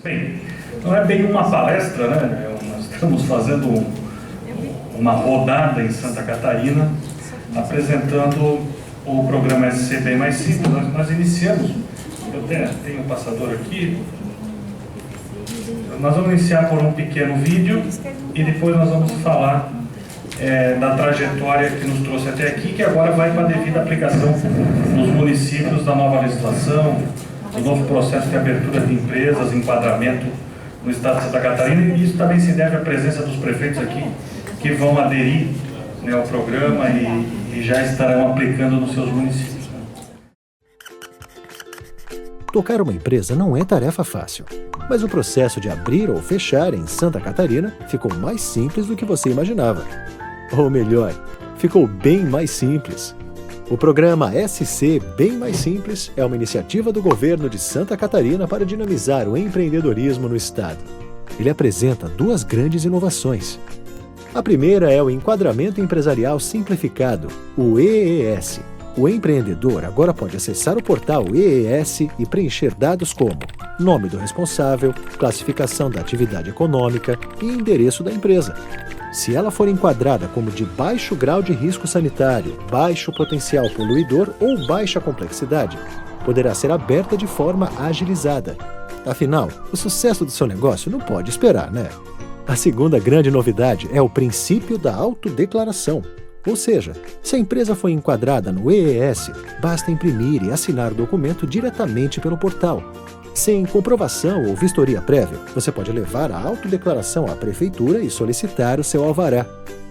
Bem, não é bem uma palestra, né? Nós estamos fazendo uma rodada em Santa Catarina, apresentando o programa SC Bem Mais Simples. Nós iniciamos, eu tenho um passador aqui, nós vamos iniciar por um pequeno vídeo e depois nós vamos falar da trajetória que nos trouxe até aqui, que agora vai para a devida aplicação nos municípios da nova legislação, do novo processo de abertura de empresas, enquadramento no estado de Santa Catarina, e isso também se deve à presença dos prefeitos aqui, que vão aderir, né, ao programa e já estarão aplicando nos seus municípios. Tocar uma empresa não é tarefa fácil, mas o processo de abrir ou fechar em Santa Catarina ficou mais simples do que você imaginava. Ou melhor, ficou bem mais simples. O programa SC Bem Mais Simples é uma iniciativa do governo de Santa Catarina para dinamizar o empreendedorismo no estado. Ele apresenta duas grandes inovações. A primeira é o Enquadramento Empresarial Simplificado, o EES. O empreendedor agora pode acessar o portal EES e preencher dados como nome do responsável, classificação da atividade econômica e endereço da empresa. Se ela for enquadrada como de baixo grau de risco sanitário, baixo potencial poluidor ou baixa complexidade, poderá ser aberta de forma agilizada. Afinal, o sucesso do seu negócio não pode esperar, né? A segunda grande novidade é o princípio da autodeclaração. Ou seja, se a empresa foi enquadrada no EES, basta imprimir e assinar o documento diretamente pelo portal. Sem comprovação ou vistoria prévia, você pode levar a autodeclaração à prefeitura e solicitar o seu alvará.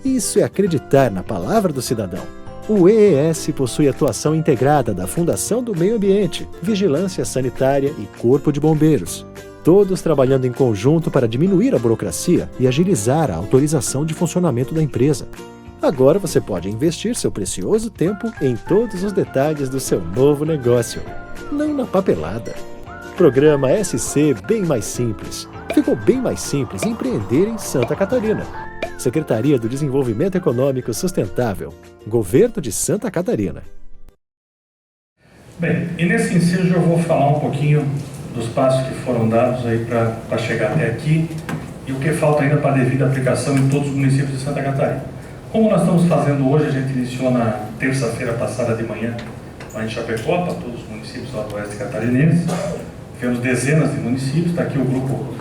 Isso é acreditar na palavra do cidadão. O EES possui atuação integrada da Fundação do Meio Ambiente, Vigilância Sanitária e Corpo de Bombeiros, todos trabalhando em conjunto para diminuir a burocracia e agilizar a autorização de funcionamento da empresa. Agora você pode investir seu precioso tempo em todos os detalhes do seu novo negócio, não na papelada. Programa SC Bem Mais Simples. Ficou bem mais simples empreender em Santa Catarina. Secretaria do Desenvolvimento Econômico Sustentável. Governo de Santa Catarina. Bem, e nesse ensejo eu vou falar um pouquinho dos passos que foram dados aí para chegar até aqui e o que falta ainda para a devida aplicação em todos os municípios de Santa Catarina. Como nós estamos fazendo hoje, a gente iniciou na terça-feira passada de manhã lá em Chapecó, para todos os municípios lá do oeste catarinense. Tivemos dezenas de municípios, está aqui o grupo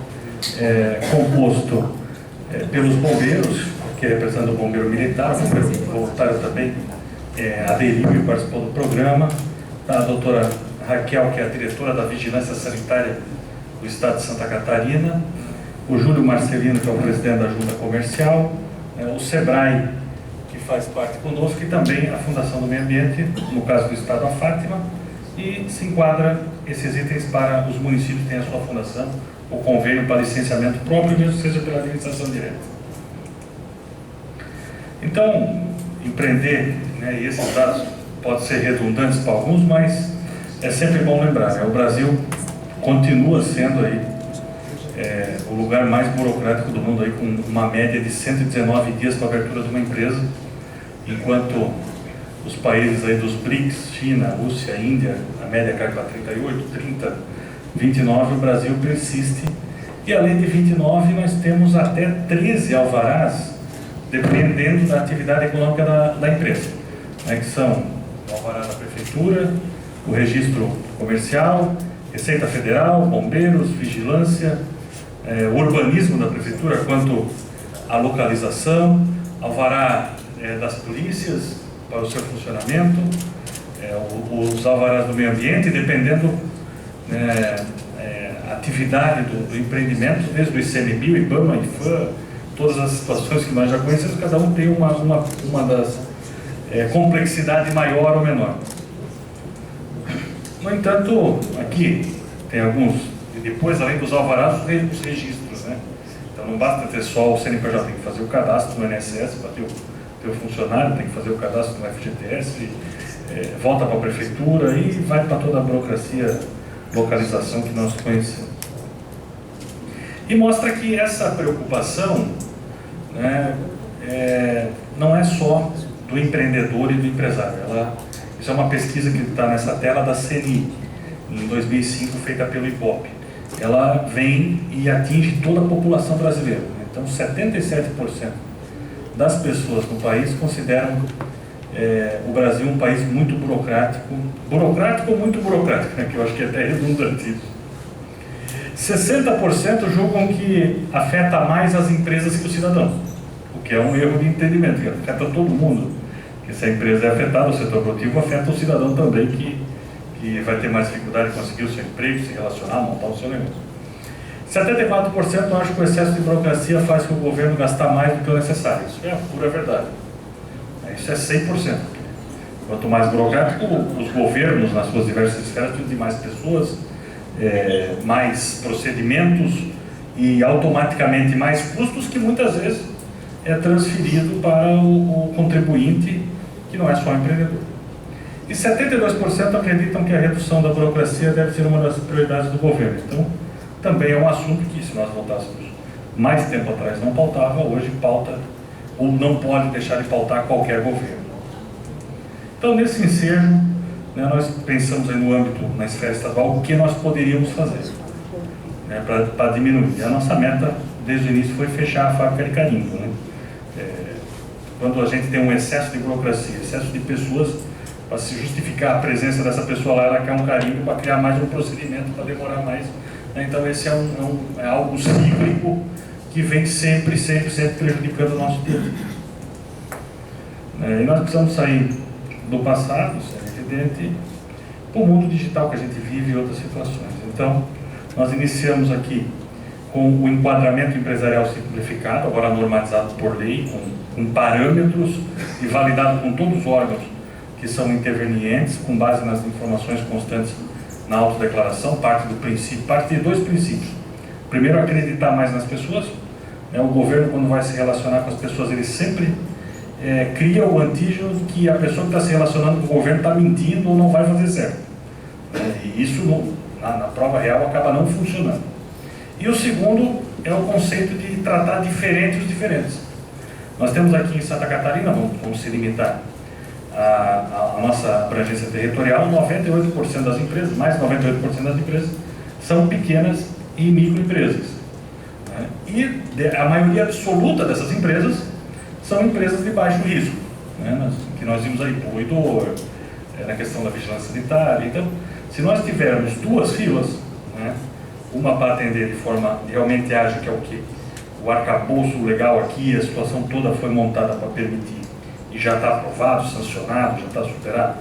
composto pelos bombeiros, que é representando o bombeiro militar, o bombeiro voluntário também aderiu e participou do programa. A doutora Raquel, que é a diretora da Vigilância Sanitária do Estado de Santa Catarina, o Júlio Marcelino, que é o presidente da Junta Comercial, o SEBRAE, que faz parte conosco, e também a Fundação do Meio Ambiente, no caso do Estado, a Fátima, e se enquadra esses itens para os municípios que têm a sua fundação, o convênio para licenciamento próprio, mesmo que seja pela administração direta. Então, empreender, né, e esses dados podem ser redundantes para alguns, mas é sempre bom lembrar, né, o Brasil continua sendo aí o lugar mais burocrático do mundo, aí, com uma média de 119 dias para a abertura de uma empresa, enquanto os países aí dos BRICS, China, Rússia, Índia, a média cai para 38, 30, 29, o Brasil persiste. E além de 29, nós temos até 13 alvarás, dependendo da atividade econômica da empresa, né, que são o alvará da prefeitura, o registro comercial, Receita Federal, bombeiros, vigilância, o urbanismo da prefeitura quanto à localização, alvará das polícias para o seu funcionamento, os alvarás do meio ambiente, dependendo a atividade do empreendimento, desde o ICMBio, IBAMA, IFAM, todas as situações que nós já conhecemos, cada um tem uma das complexidade maior ou menor. No entanto, aqui tem alguns, e depois, além dos alvarás, os registros, né? Então não basta ter só o CNPJ, tem que fazer o cadastro no INSS para ter o funcionário, tem que fazer o cadastro no FGTS, volta para a prefeitura e vai para toda a burocracia, localização que nós conhecemos. E mostra que essa preocupação, né, não é só do empreendedor e do empresário. Isso é uma pesquisa que está nessa tela da CNI, em 2005, feita pelo IBOP. ela vem e atinge toda a população brasileira. Então, 77% das pessoas no país consideram o Brasil um país muito burocrático ou muito burocrático, né, que eu acho que é até redundante. 60% julgam que afeta mais as empresas que o cidadão, o que é um erro de entendimento, que afeta todo mundo. Porque se a empresa é afetada, o setor produtivo afeta o cidadão também, que vai ter mais dificuldade de conseguir o seu emprego, se relacionar, montar o seu negócio. 74% acham que o excesso de burocracia faz com o governo gastar mais do que o necessário. Isso é a pura verdade. Isso é 100%. Quanto mais burocrático, os governos, nas suas diversas esferas, precisam de mais pessoas, mais procedimentos e automaticamente mais custos, que muitas vezes é transferido para o contribuinte, que não é só o empreendedor. E 72% acreditam que a redução da burocracia deve ser uma das prioridades do governo. Então, também é um assunto que, se nós voltássemos mais tempo atrás, não pautava, hoje pauta, ou não pode deixar de pautar qualquer governo. Então, nesse ensejo, né, nós pensamos aí no âmbito, na esfera estadual, o que nós poderíamos fazer, né, para diminuir. A nossa meta, desde o início, foi fechar a fábrica de carimbo, né? Quando a gente tem um excesso de burocracia, excesso de pessoas, para se justificar a presença dessa pessoa lá, ela quer um carimbo para criar mais um procedimento, para demorar mais. Então esse é algo cíclico que vem sempre prejudicando o nosso tempo. E nós precisamos sair do passado, isso é evidente, para o mundo digital que a gente vive e outras situações. Então, nós iniciamos aqui com o enquadramento empresarial simplificado, agora normalizado por lei, com parâmetros e validado com todos os órgãos que são intervenientes, com base nas informações constantes na autodeclaração, parte de dois princípios. Primeiro, acreditar mais nas pessoas. O governo, quando vai se relacionar com as pessoas, ele sempre cria o antígeno de que a pessoa que está se relacionando com o governo está mentindo ou não vai fazer certo. E isso, na prova real, acaba não funcionando. E o segundo é o conceito de tratar diferente os diferentes. Nós temos aqui em Santa Catarina, vamos se limitar a nossa abrangência territorial, 98% das empresas, mais de 98% das empresas, são pequenas e microempresas. E a maioria absoluta dessas empresas são empresas de baixo risco, que nós vimos aí, poluidor, na questão da vigilância sanitária. Então, se nós tivermos duas filas, uma para atender de forma realmente ágil, que é o que o arcabouço legal aqui, a situação toda foi montada para permitir, e já está aprovado, sancionado, já está superado,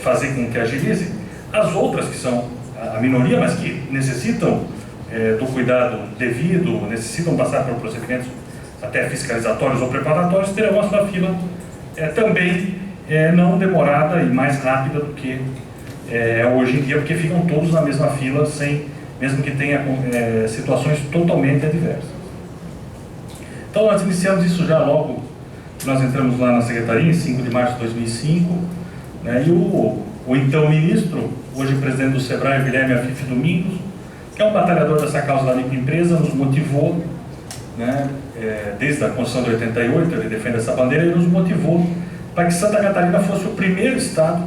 fazer com que agilize. As outras, que são a minoria, mas que necessitam do cuidado devido, necessitam passar por procedimentos até fiscalizatórios ou preparatórios, terão a sua fila também não demorada e mais rápida do que hoje em dia, porque ficam todos na mesma fila, mesmo que tenha situações totalmente adversas. Então nós iniciamos isso já logo que nós entramos lá na Secretaria, em 5 de março de 2005, e o então ministro, hoje presidente do SEBRAE, Guilherme Afife Domingos, que é um batalhador dessa causa da microempresa, nos motivou, desde a Constituição de 88, ele defende essa bandeira, e nos motivou para que Santa Catarina fosse o primeiro estado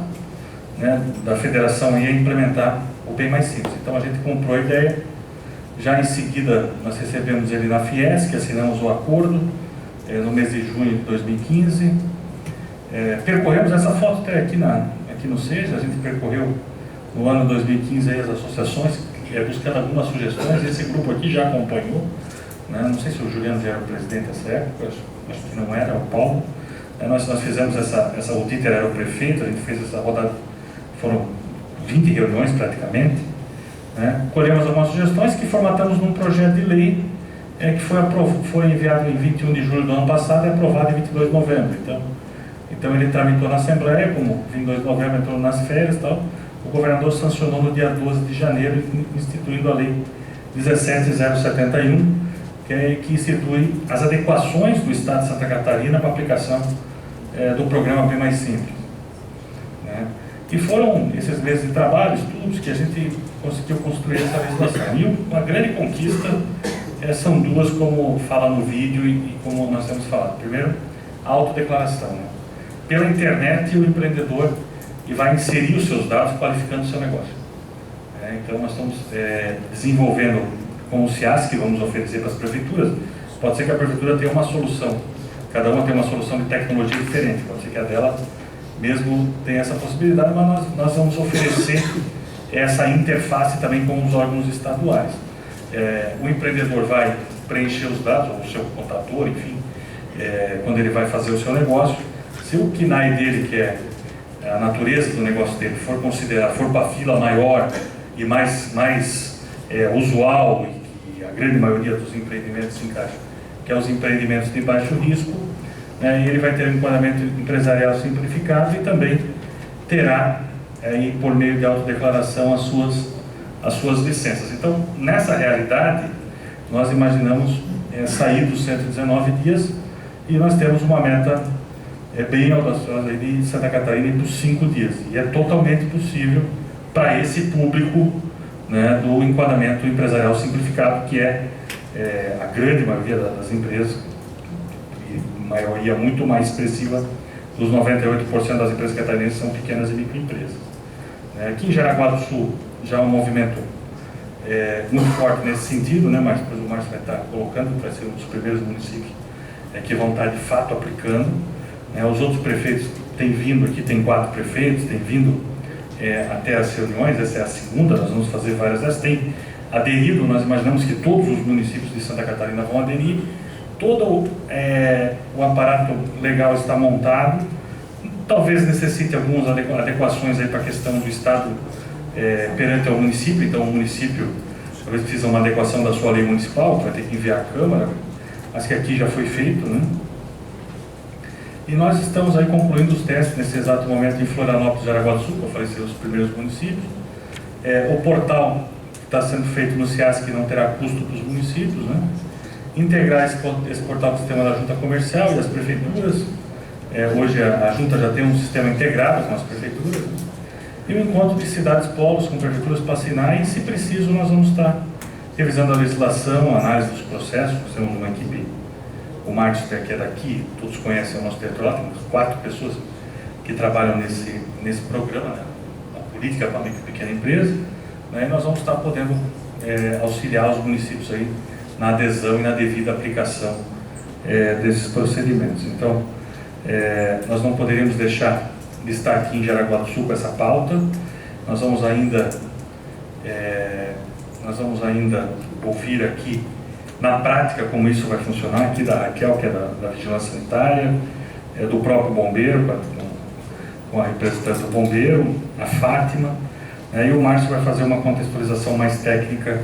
da federação a implementar o Bem Mais Simples. Então a gente comprou a ideia, já em seguida nós recebemos ele na Fiesc, assinamos o acordo no mês de junho de 2015, percorremos essa foto até aqui no SEJA, a gente percorreu no ano 2015 as associações, buscando algumas sugestões. Esse grupo aqui já acompanhou, não sei se o Juliano já era o presidente nessa época, acho que não era, o Paulo. Nós fizemos o Dieter era o prefeito, a gente fez essa rodada, foram 20 reuniões praticamente, colhemos algumas sugestões que formatamos num projeto de lei que foi enviado em 21 de julho do ano passado e aprovado em 22 de novembro. Então ele tramitou na Assembleia, como 22 de novembro entrou nas férias e tal, o governador sancionou no dia 12 de janeiro, instituindo a lei 17.071, que institui as adequações do Estado de Santa Catarina para a aplicação do programa Bem Mais Simples. E foram esses meses de trabalho, estudos, que a gente conseguiu construir essa legislação. E uma grande conquista são duas, como fala no vídeo e como nós temos falado. Primeiro, a autodeclaração. Pela internet, o empreendedor vai inserir os seus dados qualificando o seu negócio. Então nós estamos desenvolvendo com o SEASC, que vamos oferecer para as prefeituras. Pode ser que a prefeitura tenha uma solução, cada uma tem uma solução de tecnologia diferente, pode ser que a dela mesmo tenha essa possibilidade, mas nós vamos oferecer essa interface também com os órgãos estaduais. O empreendedor vai preencher os dados, ou o seu contador, enfim, quando ele vai fazer o seu negócio. Se o KNAI dele, que é a natureza do negócio dele, for para a fila maior e mais usual, e a grande maioria dos empreendimentos se encaixa, que é os empreendimentos de baixo risco, e ele vai ter um enquadramento empresarial simplificado e também terá, por meio de autodeclaração, as suas licenças. Então, nessa realidade, nós imaginamos sair dos 119 dias e nós temos uma meta bem audaciosa de Santa Catarina para os 5 dias. E é totalmente possível para esse público, né, do enquadramento empresarial simplificado, que é a grande maioria das empresas, e maioria muito mais expressiva dos 98% das empresas catarinenses são pequenas e microempresas. Aqui em Jaraguá do Sul já há um movimento muito forte nesse sentido, né, mas depois o Márcio vai estar colocando, vai ser um dos primeiros municípios que vão estar de fato aplicando. Os outros prefeitos têm vindo aqui, tem 4 prefeitos, têm vindo até as reuniões, essa é a segunda, nós vamos fazer várias dessas, tem aderido, nós imaginamos que todos os municípios de Santa Catarina vão aderir, todo o aparato legal está montado, talvez necessite algumas adequações para a questão do Estado perante ao município, então o município talvez precisa uma adequação da sua lei municipal, que vai ter que enviar à Câmara, mas que aqui já foi feito, né? E nós estamos aí concluindo os testes nesse exato momento em Florianópolis e Jaraguá do Sul, que eu falei ser os primeiros municípios. O portal que está sendo feito no SEASC não terá custo para os municípios, né? Integrar esse portal com o sistema da junta comercial e das prefeituras. Hoje a junta já tem um sistema integrado com as prefeituras, né? E o encontro de cidades polos com prefeituras para assinar, e se preciso nós vamos estar revisando a legislação, a análise dos processos. Nós temos uma equipe, o Marcos, que é daqui, todos conhecem o nosso diretor, temos 4 pessoas que trabalham nesse programa, né, a política para a micro e pequena empresa, né, e nós vamos estar podendo auxiliar os municípios aí na adesão e na devida aplicação desses procedimentos. Então, nós não poderíamos deixar de estar aqui em Jaraguá do Sul com essa pauta. Nós vamos ainda ouvir aqui na prática como isso vai funcionar, aqui da Raquel, que é da Vigilância Sanitária, do próprio bombeiro, com a representante do bombeiro, a Fátima, e o Márcio vai fazer uma contextualização mais técnica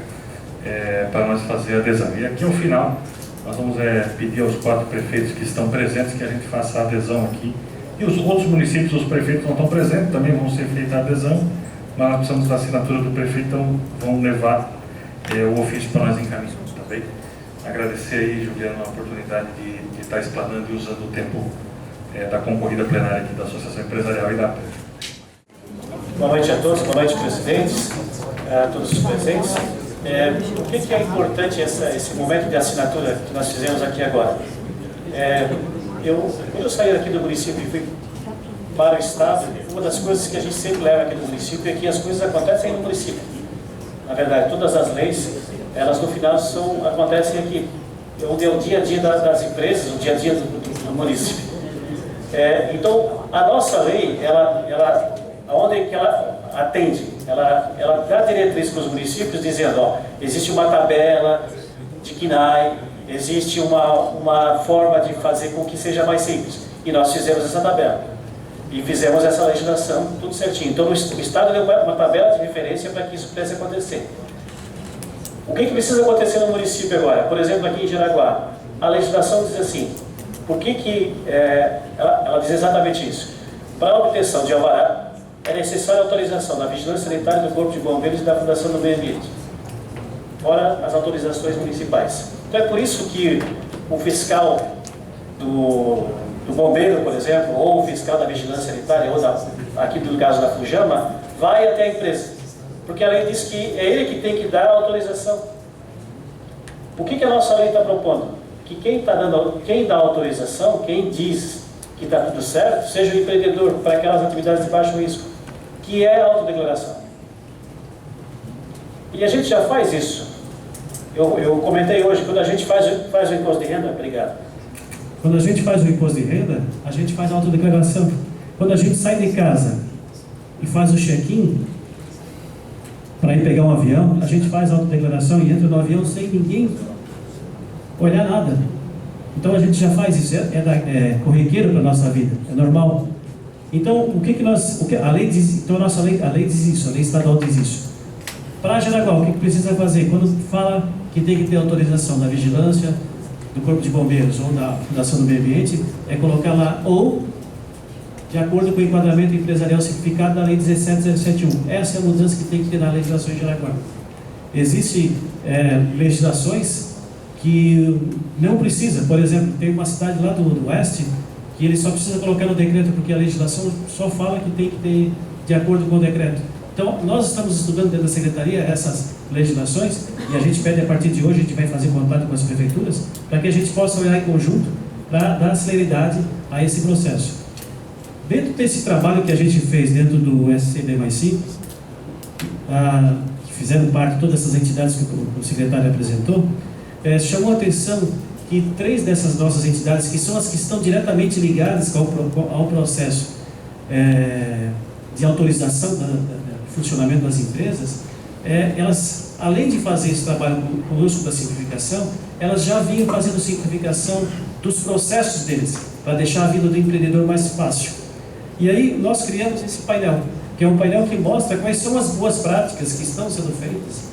para nós fazer a adesão. E aqui ao final nós vamos pedir aos 4 prefeitos que estão presentes que a gente faça a adesão aqui. E os outros municípios, os prefeitos não estão presentes, também vão ser feita a adesão, mas nós precisamos da assinatura do prefeito, então vão levar o ofício para nós encaminharmos, tá bem? Agradecer aí, Juliano, a oportunidade de estar explanando e usando o tempo da concorrida plenária aqui da Associação Empresarial e da APRE. Boa noite a todos, boa noite, presidentes, a todos os presentes. Por que é importante esse momento de assinatura que nós fizemos aqui agora? Quando eu saí aqui do município e fui para o Estado, uma das coisas que a gente sempre leva aqui no município é que as coisas acontecem no município. Na verdade, todas as leis, elas no final acontecem aqui, onde é o dia a dia das empresas, o dia a dia do município. Então, a nossa lei, aonde é que ela atende? Ela dá diretriz para os municípios dizendo, existe uma tabela de KNAI, existe uma forma de fazer com que seja mais simples. E nós fizemos essa tabela. E fizemos essa legislação, tudo certinho. Então, o Estado deu uma tabela de referência para que isso pudesse acontecer. O que precisa acontecer no município agora? Por exemplo, aqui em Jaraguá, a legislação diz assim, ela diz exatamente isso. Para a obtenção de alvará, é necessária a autorização da Vigilância Sanitária do Corpo de Bombeiros e da Fundação do Meio Ambiente, fora as autorizações municipais. Então é por isso que o fiscal do bombeiro, por exemplo, ou o fiscal da Vigilância Sanitária, ou aqui do caso da Fujama, vai até a empresa. Porque a lei diz que é ele que tem que dar a autorização. O que a nossa lei está propondo? Que quem dá a autorização, quem diz que está tudo certo, seja o empreendedor para aquelas atividades de baixo risco, que é a autodeclaração. E a gente já faz isso. Eu comentei hoje, quando a gente faz o imposto de renda, obrigado. Quando a gente faz o imposto de renda, a gente faz a autodeclaração. Quando a gente sai de casa e faz o check-in, para ir pegar um avião, a gente faz a autodeclaração e entra no avião sem ninguém olhar nada. Então a gente já faz isso, é corriqueiro para a nossa vida, é normal. Então, a lei diz, então a lei diz isso, a lei estadual diz isso. Para Jaraguá, o que precisa fazer? Quando fala que tem que ter autorização da vigilância, do Corpo de Bombeiros ou da Fundação do Meio Ambiente, é colocar lá ou de acordo com o enquadramento empresarial simplificado da Lei 17.071. Essa é a mudança que tem que ter na legislação de Jaraguá. Existem legislações que não precisa. Por exemplo, tem uma cidade lá do oeste que ele só precisa colocar no decreto porque a legislação só fala que tem que ter de acordo com o decreto. Então, nós estamos estudando dentro da Secretaria essas legislações e a gente pede a partir de hoje, a gente vai fazer contato com as prefeituras para que a gente possa olhar em conjunto para dar celeridade a esse processo. Dentro desse trabalho que a gente fez dentro do SCB Mais Simples, que fizeram parte de todas essas entidades que o secretário apresentou, chamou a atenção que 3 dessas nossas entidades, que são as que estão diretamente ligadas ao processo de autorização do funcionamento das empresas, elas, além de fazer esse trabalho conosco da simplificação, elas já vinham fazendo simplificação dos processos deles, para deixar a vida do empreendedor mais fácil. E aí nós criamos esse painel, que é um painel que mostra quais são as boas práticas que estão sendo feitas,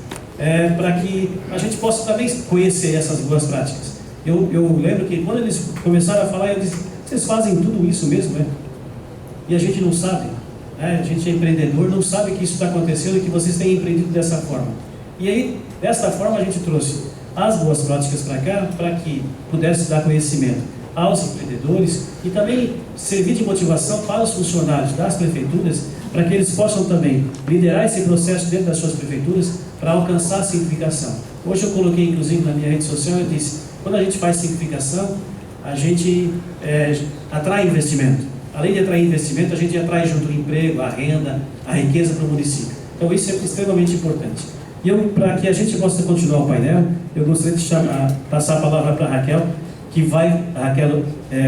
para que a gente possa também conhecer essas boas práticas. Eu lembro que quando eles começaram a falar, eu disse, vocês fazem tudo isso mesmo, né? E a gente não sabe, né? A gente é empreendedor, não sabe que isso está acontecendo e que vocês têm empreendido dessa forma. E aí, dessa forma, a gente trouxe as boas práticas para cá, para que pudesse dar conhecimento aos empreendedores e também servir de motivação para os funcionários das prefeituras, para que eles possam também liderar esse processo dentro das suas prefeituras para alcançar a simplificação. Hoje eu coloquei, inclusive, na minha rede social, eu disse, quando a gente faz simplificação, a gente atrai investimento. Além de atrair investimento, a gente atrai junto o emprego, a renda, a riqueza para o município. Então isso é extremamente importante. E para que a gente possa continuar o painel, eu gostaria de passar a palavra para a Raquel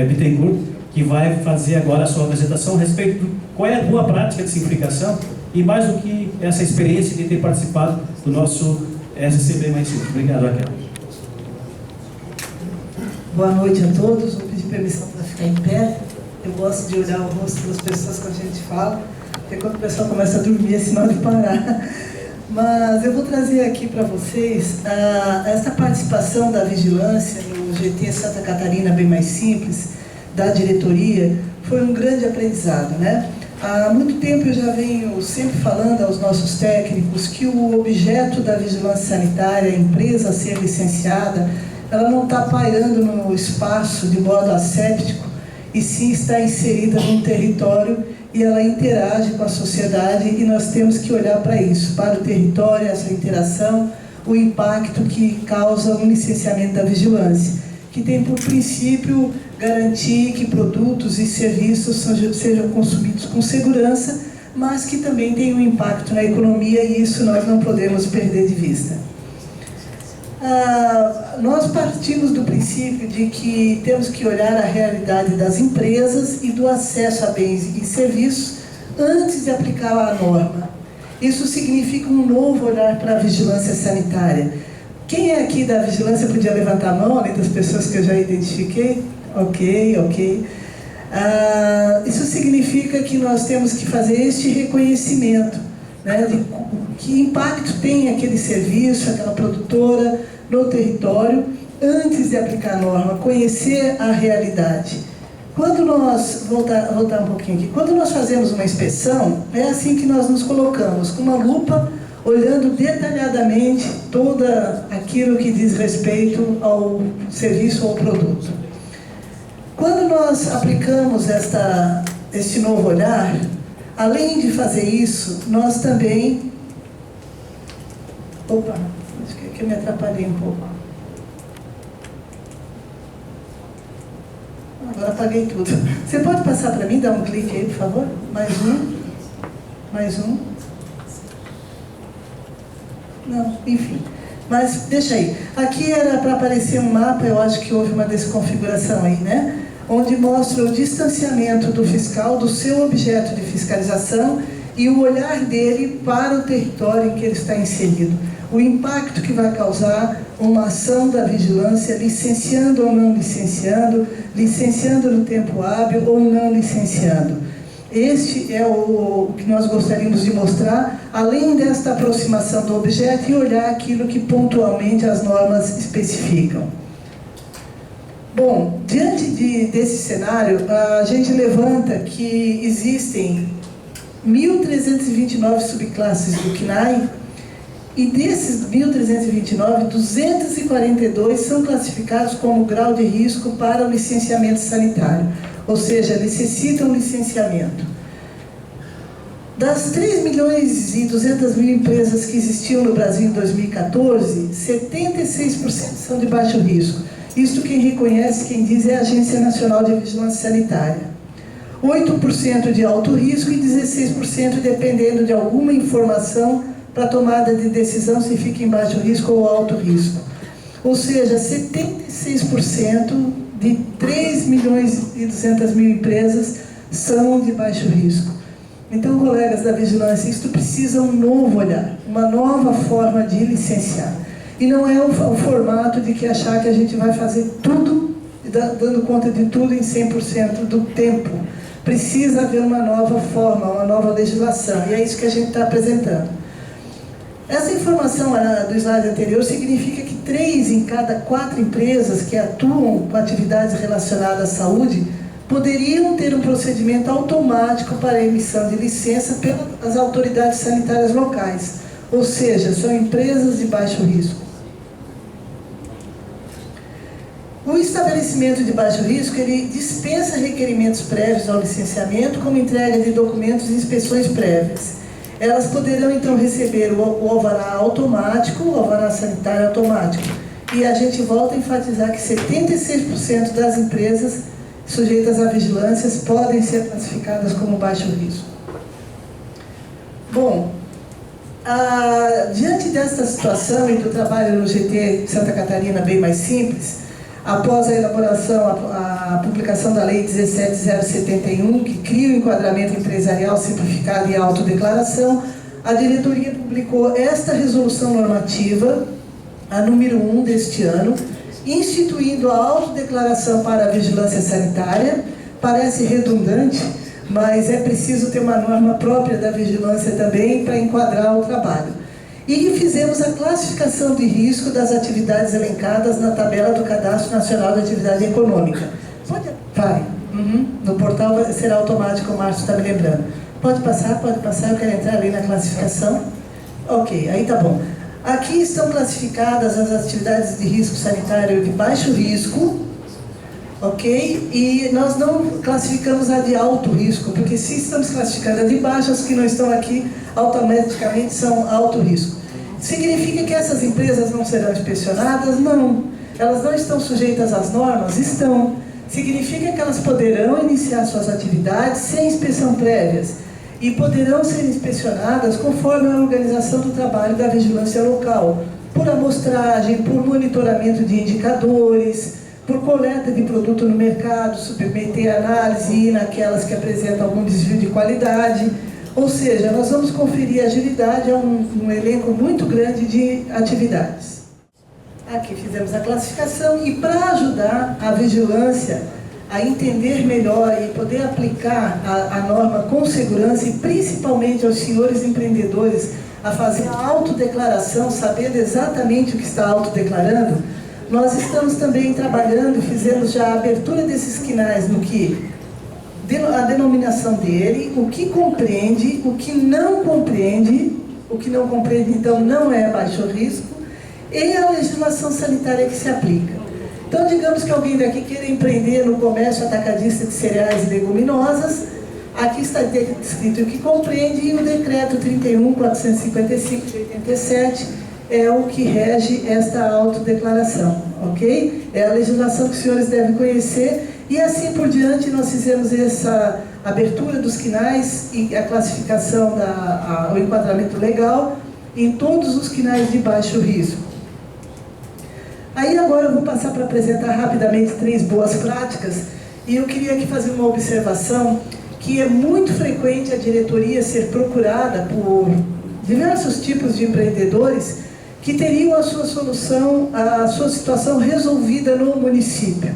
Bittencourt, que vai fazer agora a sua apresentação a respeito de qual é a boa prática de simplificação e mais do que essa experiência de ter participado do nosso SCB Mais Simples. Obrigado, Raquel. Boa noite a todos. Vou pedir permissão para ficar em pé. Eu gosto de olhar o rosto das pessoas que a gente fala, porque quando o pessoal começa a dormir é sinal de parar. Mas eu vou trazer aqui para vocês essa participação da vigilância no GT Santa Catarina Bem Mais Simples, da diretoria, foi um grande aprendizado, né? Há muito tempo eu já venho sempre falando aos nossos técnicos que o objeto da vigilância sanitária, a empresa a ser licenciada, ela não está pairando no espaço de modo asséptico, e sim está inserida num território e ela interage com a sociedade e nós temos que olhar para isso, para o território, essa interação, o impacto que causa o licenciamento da vigilância, que tem por princípio garantir que produtos e serviços sejam consumidos com segurança, mas que também tem um impacto na economia e isso nós não podemos perder de vista. Nós partimos do princípio de que temos que olhar a realidade das empresas e do acesso a bens e serviços antes de aplicar a norma. Isso significa um novo olhar para a vigilância sanitária. Quem é aqui da vigilância podia levantar a mão, além das pessoas que eu já identifiquei? Ok. Isso significa que nós temos que fazer este reconhecimento, né, de que impacto tem aquele serviço, aquela produtora no território, antes de aplicar a norma, conhecer a realidade. Quando nós, voltar um pouquinho aqui, quando nós fazemos uma inspeção, é assim que nós nos colocamos, com uma lupa, olhando detalhadamente todo aquilo que diz respeito ao serviço ou ao produto. Quando nós aplicamos este novo olhar, além de fazer isso, nós também... Opa, acho que eu me atrapalhei um pouco. Agora apaguei tudo. Você pode passar para mim, dar um clique aí, por favor? Mais um. Não, enfim. Mas deixa aí. Aqui era para aparecer um mapa, eu acho que houve uma desconfiguração aí, né? Onde mostra o distanciamento do fiscal do seu objeto de fiscalização e o olhar dele para o território em que ele está inserido. O impacto que vai causar uma ação da vigilância, licenciando ou não licenciando, licenciando no tempo hábil ou não licenciando. Este é o que nós gostaríamos de mostrar, além desta aproximação do objeto e olhar aquilo que pontualmente as normas especificam. Bom, diante desse cenário, a gente levanta que existem 1.329 subclasses do CNAE, e desses 1.329, 242 são classificados como grau de risco para o licenciamento sanitário, ou seja, necessitam licenciamento. Das 3.200.000 empresas que existiam no Brasil em 2014, 76% são de baixo risco. Isto quem reconhece, quem diz é a Agência Nacional de Vigilância Sanitária. 8% de alto risco e 16% dependendo de alguma informação para tomada de decisão se fica em baixo risco ou alto risco. Ou seja, 76% de 3.200.000 empresas são de baixo risco. Então, colegas da vigilância, isto precisa um novo olhar, uma nova forma de licenciar. E não é o formato de que achar que a gente vai fazer tudo, dando conta de tudo em 100% do tempo. Precisa haver uma nova forma, uma nova legislação, e é isso que a gente está apresentando. Essa informação do slide anterior significa que 3 em cada 4 empresas que atuam com atividades relacionadas à saúde poderiam ter um procedimento automático para a emissão de licença pelas autoridades sanitárias locais, ou seja, são empresas de baixo risco. O estabelecimento de baixo risco, ele dispensa requerimentos prévios ao licenciamento, como entrega de documentos e inspeções prévias. Elas poderão, então, receber o alvará automático, o alvará sanitário automático. E a gente volta a enfatizar que 76% das empresas sujeitas a vigilâncias podem ser classificadas como baixo risco. Bom, diante desta situação e do trabalho no GT Santa Catarina bem mais simples, após a elaboração, a publicação da Lei 17.071, que cria o enquadramento empresarial simplificado e autodeclaração, a diretoria publicou esta resolução normativa, a número 1 deste ano, instituindo a autodeclaração para a vigilância sanitária. Parece redundante, mas é preciso ter uma norma própria da vigilância também para enquadrar o trabalho. E fizemos a classificação de risco das atividades elencadas na tabela do Cadastro Nacional de Atividade Econômica. Vai. No portal será automático, o Márcio está me lembrando. Pode passar, eu quero entrar ali na classificação. Ok, aí tá bom. Aqui estão classificadas as atividades de risco sanitário de baixo risco, ok? E nós não classificamos a de alto risco, porque se estamos classificando a de baixo, as que não estão aqui automaticamente são alto risco. Significa que essas empresas não serão inspecionadas? Não. Elas não estão sujeitas às normas? Estão. Significa que elas poderão iniciar suas atividades sem inspeção prévias e poderão ser inspecionadas conforme a organização do trabalho da vigilância local, por amostragem, por monitoramento de indicadores, por coleta de produto no mercado, submeter a análise e ir naquelas que apresentam algum desvio de qualidade. Ou seja, nós vamos conferir agilidade a um elenco muito grande de atividades. Aqui fizemos a classificação e para ajudar a vigilância a entender melhor e poder aplicar a norma com segurança e principalmente aos senhores empreendedores a fazer a autodeclaração, sabendo exatamente o que está autodeclarando, nós estamos também trabalhando, fizemos já a abertura desses quinais no que a denominação dele, o que compreende, o que não compreende então não é baixo risco, e a legislação sanitária que se aplica. Então, digamos que alguém daqui queira empreender no comércio atacadista de cereais e leguminosas, aqui está descrito o que compreende e o decreto 31.455 de 87 é o que rege esta autodeclaração, ok? É a legislação que os senhores devem conhecer e assim por diante nós fizemos essa abertura dos quinais e a classificação, o enquadramento legal em todos os quinais de baixo risco. Aí agora eu vou passar para apresentar rapidamente 3 boas práticas, e eu queria aqui fazer uma observação que é muito frequente a diretoria ser procurada por diversos tipos de empreendedores que teriam a sua solução, a sua situação resolvida no município,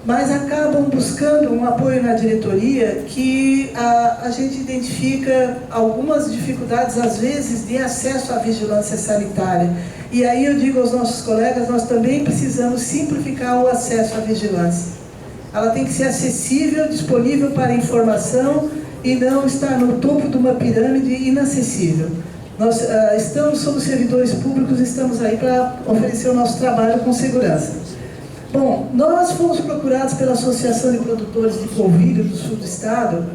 mas acabam buscando um apoio na diretoria que a gente identifica algumas dificuldades, às vezes, de acesso à vigilância sanitária. E aí eu digo aos nossos colegas, nós também precisamos simplificar o acesso à vigilância. Ela tem que ser acessível, disponível para informação e não estar no topo de uma pirâmide inacessível. Nós somos servidores públicos, estamos aí para oferecer o nosso trabalho com segurança. Bom, nós fomos procurados pela Associação de Produtores de Polvilho do Sul do Estado,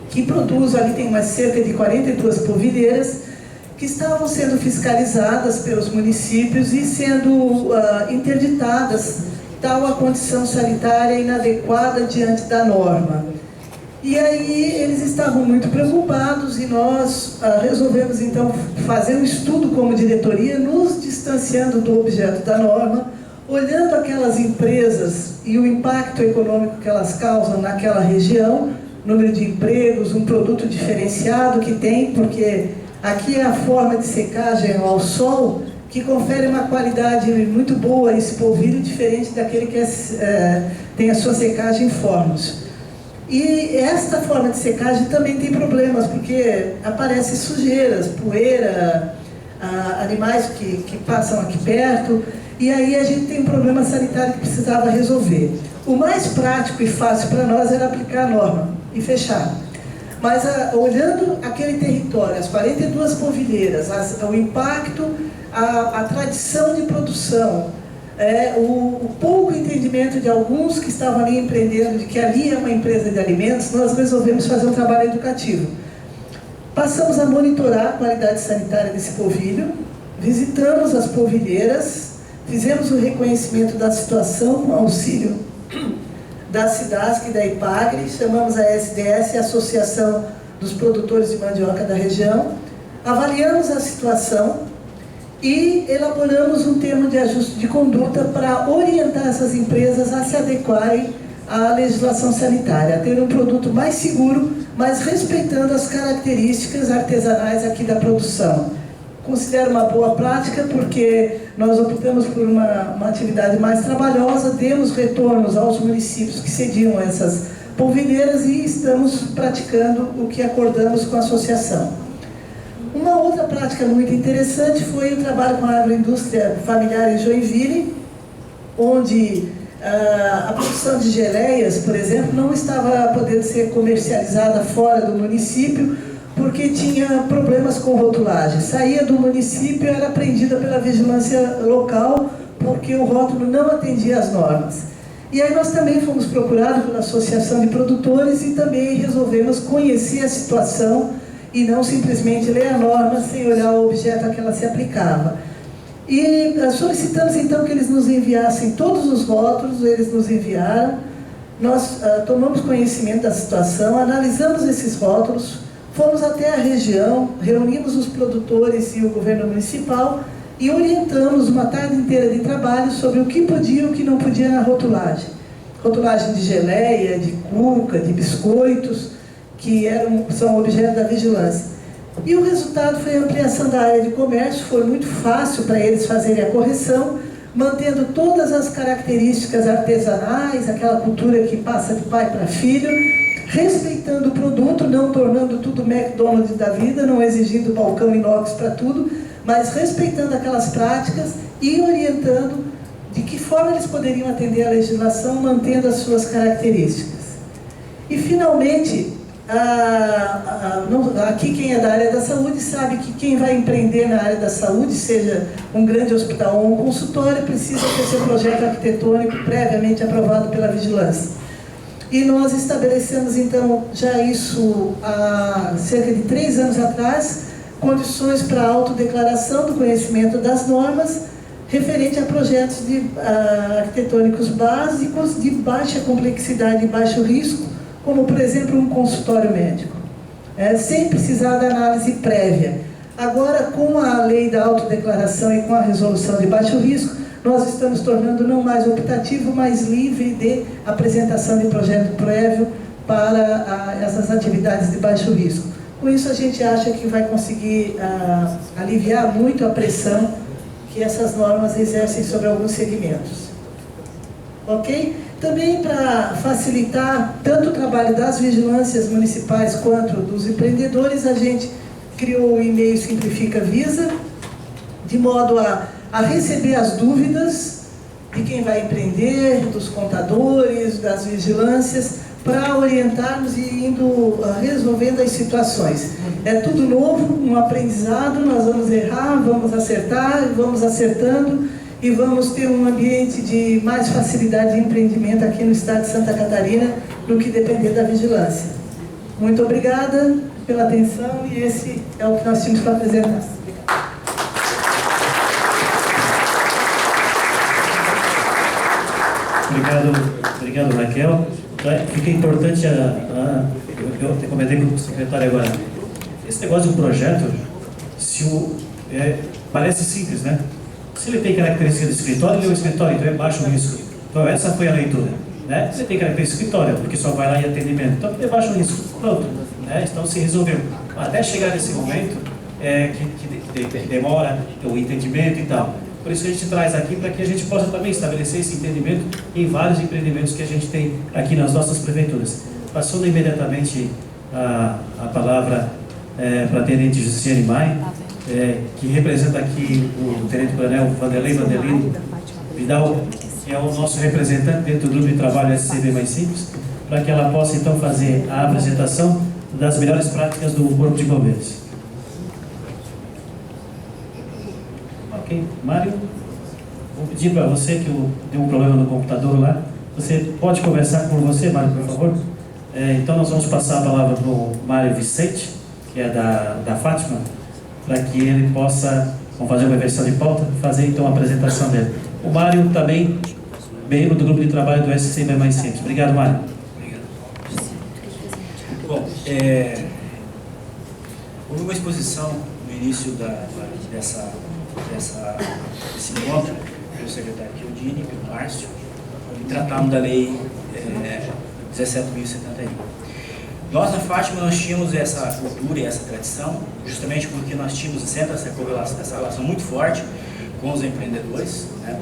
que produz, ali tem mais cerca de 42 polvilheiras, que estavam sendo fiscalizadas pelos municípios e sendo interditadas, tal a condição sanitária inadequada diante da norma. E aí eles estavam muito preocupados e nós resolvemos então fazer um estudo como diretoria, nos distanciando do objeto da norma, olhando aquelas empresas e o impacto econômico que elas causam naquela região, número de empregos, um produto diferenciado que tem, porque aqui é a forma de secagem ao sol que confere uma qualidade muito boa a esse polvilho, diferente daquele que tem a sua secagem em fornos. E esta forma de secagem também tem problemas, porque aparecem sujeiras, poeira, animais que passam aqui perto, e aí a gente tem um problema sanitário que precisava resolver. O mais prático e fácil para nós era aplicar a norma e fechar. Mas olhando aquele território, as 42 polvilheiras, o impacto, a tradição de produção, o pouco entendimento de alguns que estavam ali empreendendo, de que ali é uma empresa de alimentos, nós resolvemos fazer um trabalho educativo. Passamos a monitorar a qualidade sanitária desse polvilho, visitamos as polvilheiras, fizemos o reconhecimento da situação com auxílio da SIDASC e da IPAGRE, chamamos a SDS, a Associação dos Produtores de Mandioca da região, avaliamos a situação e elaboramos um termo de ajuste de conduta para orientar essas empresas a se adequarem à legislação sanitária, a ter um produto mais seguro, mas respeitando as características artesanais aqui da produção. Considero uma boa prática porque nós optamos por uma atividade mais trabalhosa, demos retornos aos municípios que cediam essas polvilheiras e estamos praticando o que acordamos com a associação. Uma outra prática muito interessante foi o trabalho com a agroindústria familiar em Joinville, onde a produção de geleias, por exemplo, não estava podendo ser comercializada fora do município, porque tinha problemas com rotulagem. Saía do município e era apreendida pela vigilância local, porque o rótulo não atendia às normas. E aí nós também fomos procurados pela Associação de Produtores e também resolvemos conhecer a situação e não simplesmente ler a norma sem olhar o objeto a que ela se aplicava. E solicitamos então que eles nos enviassem todos os rótulos, eles nos enviaram, nós tomamos conhecimento da situação, analisamos esses rótulos, fomos até a região, reunimos os produtores e o governo municipal e orientamos uma tarde inteira de trabalho sobre o que podia e o que não podia na rotulagem. Rotulagem de geleia, de cuca, de biscoitos, que são objeto da vigilância. E o resultado foi a ampliação da área de comércio, foi muito fácil para eles fazerem a correção, mantendo todas as características artesanais, aquela cultura que passa de pai para filho, respeitando o produto, não tornando tudo McDonald's da vida, não exigindo balcão inox para tudo, mas respeitando aquelas práticas e orientando de que forma eles poderiam atender a legislação, mantendo as suas características. E, finalmente, aqui quem é da área da saúde sabe que quem vai empreender na área da saúde, seja um grande hospital ou um consultório, precisa ter seu projeto arquitetônico previamente aprovado pela vigilância. E nós estabelecemos, então, já isso há cerca de 3 anos atrás, condições para a autodeclaração do conhecimento das normas referente a projetos arquitetônicos básicos de baixa complexidade e baixo risco, como, por exemplo, um consultório médico, sem precisar da análise prévia. Agora, com a lei da autodeclaração e com a resolução de baixo risco, nós estamos tornando não mais optativo, mas livre de apresentação de projeto prévio para essas atividades de baixo risco. Com isso, a gente acha que vai conseguir aliviar muito a pressão que essas normas exercem sobre alguns segmentos. Ok? Também para facilitar tanto o trabalho das vigilâncias municipais quanto dos empreendedores, a gente criou o e-mail Simplifica Visa, de modo a receber as dúvidas de quem vai empreender, dos contadores, das vigilâncias, para orientarmos e indo resolvendo as situações. É tudo novo, um aprendizado, nós vamos errar, vamos acertar, vamos acertando e vamos ter um ambiente de mais facilidade de empreendimento aqui no estado de Santa Catarina, no que depender da vigilância. Muito obrigada pela atenção e esse é o que nós tínhamos para apresentar. Obrigado, Raquel. Fica importante, eu comentei com o secretário agora, esse negócio de um projeto, parece simples, né? Se ele tem característica de escritório, ele é um escritório, então é baixo risco. Então essa foi a leitura, né? Ele tem característica de escritório, porque só vai lá em atendimento, então é baixo risco, pronto, né? Então se resolveu. Até chegar nesse momento, que demora o entendimento e tal. Por isso que a gente traz aqui, para que a gente possa também estabelecer esse entendimento em vários empreendimentos que a gente tem aqui nas nossas prefeituras. Passando imediatamente a palavra para a Tenente Jussiane Maia, que representa aqui o Tenente Coronel Vanderlei Vandelino Vidal, que é o nosso representante dentro do grupo de trabalho SCB Mais Simples, para que ela possa então fazer a apresentação das melhores práticas do Corpo de Bombeiros. Ok, Mário, vou pedir para você que deu um problema no computador lá, você pode conversar com você, Mário, por favor? Então nós vamos passar a palavra para o Mário Vicente, que é da Fátima, para que ele possa, vamos fazer uma versão de pauta, fazer então a apresentação dele. O Mário também, membro do grupo de trabalho do SCB Mais Simples. Obrigado, Mário. Obrigado. Bom, houve uma exposição no início desse encontro pelo secretário Chiodini, pelo Márcio, e tratamos da lei 17.071. Nós, na Fátima, nós tínhamos essa cultura e essa tradição, justamente porque nós tínhamos sempre essa relação muito forte com os empreendedores, né?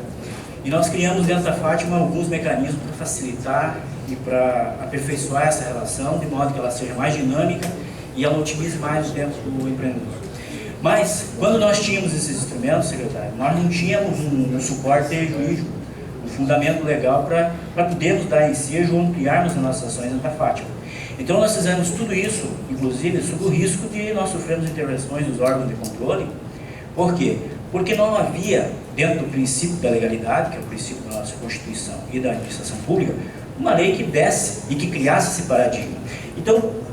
E nós criamos dentro da Fátima alguns mecanismos para facilitar e para aperfeiçoar essa relação, de modo que ela seja mais dinâmica e ela otimize mais o tempo do empreendedor. Mas, quando nós tínhamos esses instrumentos, secretário, nós não tínhamos um suporte jurídico, um fundamento legal para podermos dar ensejo ou ampliarmos as nossas ações dentro da Fátima. Então, nós fizemos tudo isso, inclusive, sob o risco de nós sofrermos intervenções dos órgãos de controle. Por quê? Porque não havia, dentro do princípio da legalidade, que é o princípio da nossa Constituição e da administração pública, uma lei que desse e que criasse esse paradigma. Então,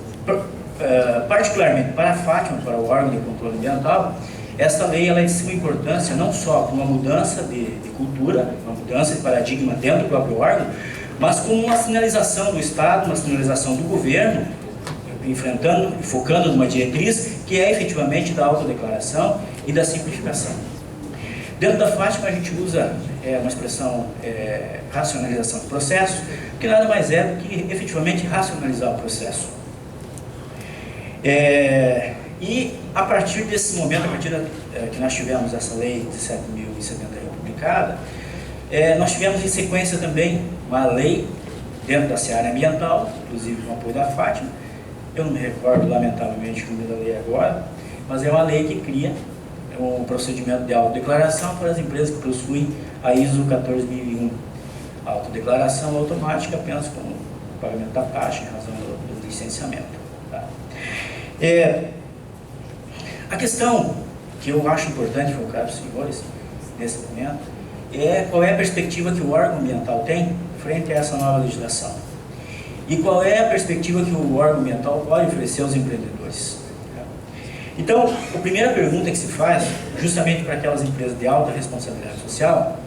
particularmente para a Fátima, para o órgão de controle ambiental, essa lei ela é de suma importância não só para uma mudança de cultura, uma mudança de paradigma dentro do próprio órgão, mas como uma sinalização do Estado, uma sinalização do governo, enfrentando e focando numa diretriz que é efetivamente da autodeclaração e da simplificação. Dentro da Fátima a gente usa uma expressão racionalização do processo, que nada mais é do que efetivamente racionalizar o processo. E a partir desse momento, a partir que nós tivemos essa lei 17.071 publicada, nós tivemos em sequência também uma lei dentro da seara ambiental, inclusive com apoio da Fátima. Eu não me recordo, lamentavelmente, o número da lei agora, mas é uma lei que cria um procedimento de autodeclaração para as empresas que possuem a ISO 14001. A autodeclaração automática apenas com o pagamento da taxa em razão do licenciamento. Tá? A questão que eu acho importante focar para os senhores nesse momento é qual é a perspectiva que o órgão ambiental tem frente a essa nova legislação. E qual é a perspectiva que o órgão ambiental pode oferecer aos empreendedores. Então, a primeira pergunta que se faz, justamente para aquelas empresas de alta responsabilidade social,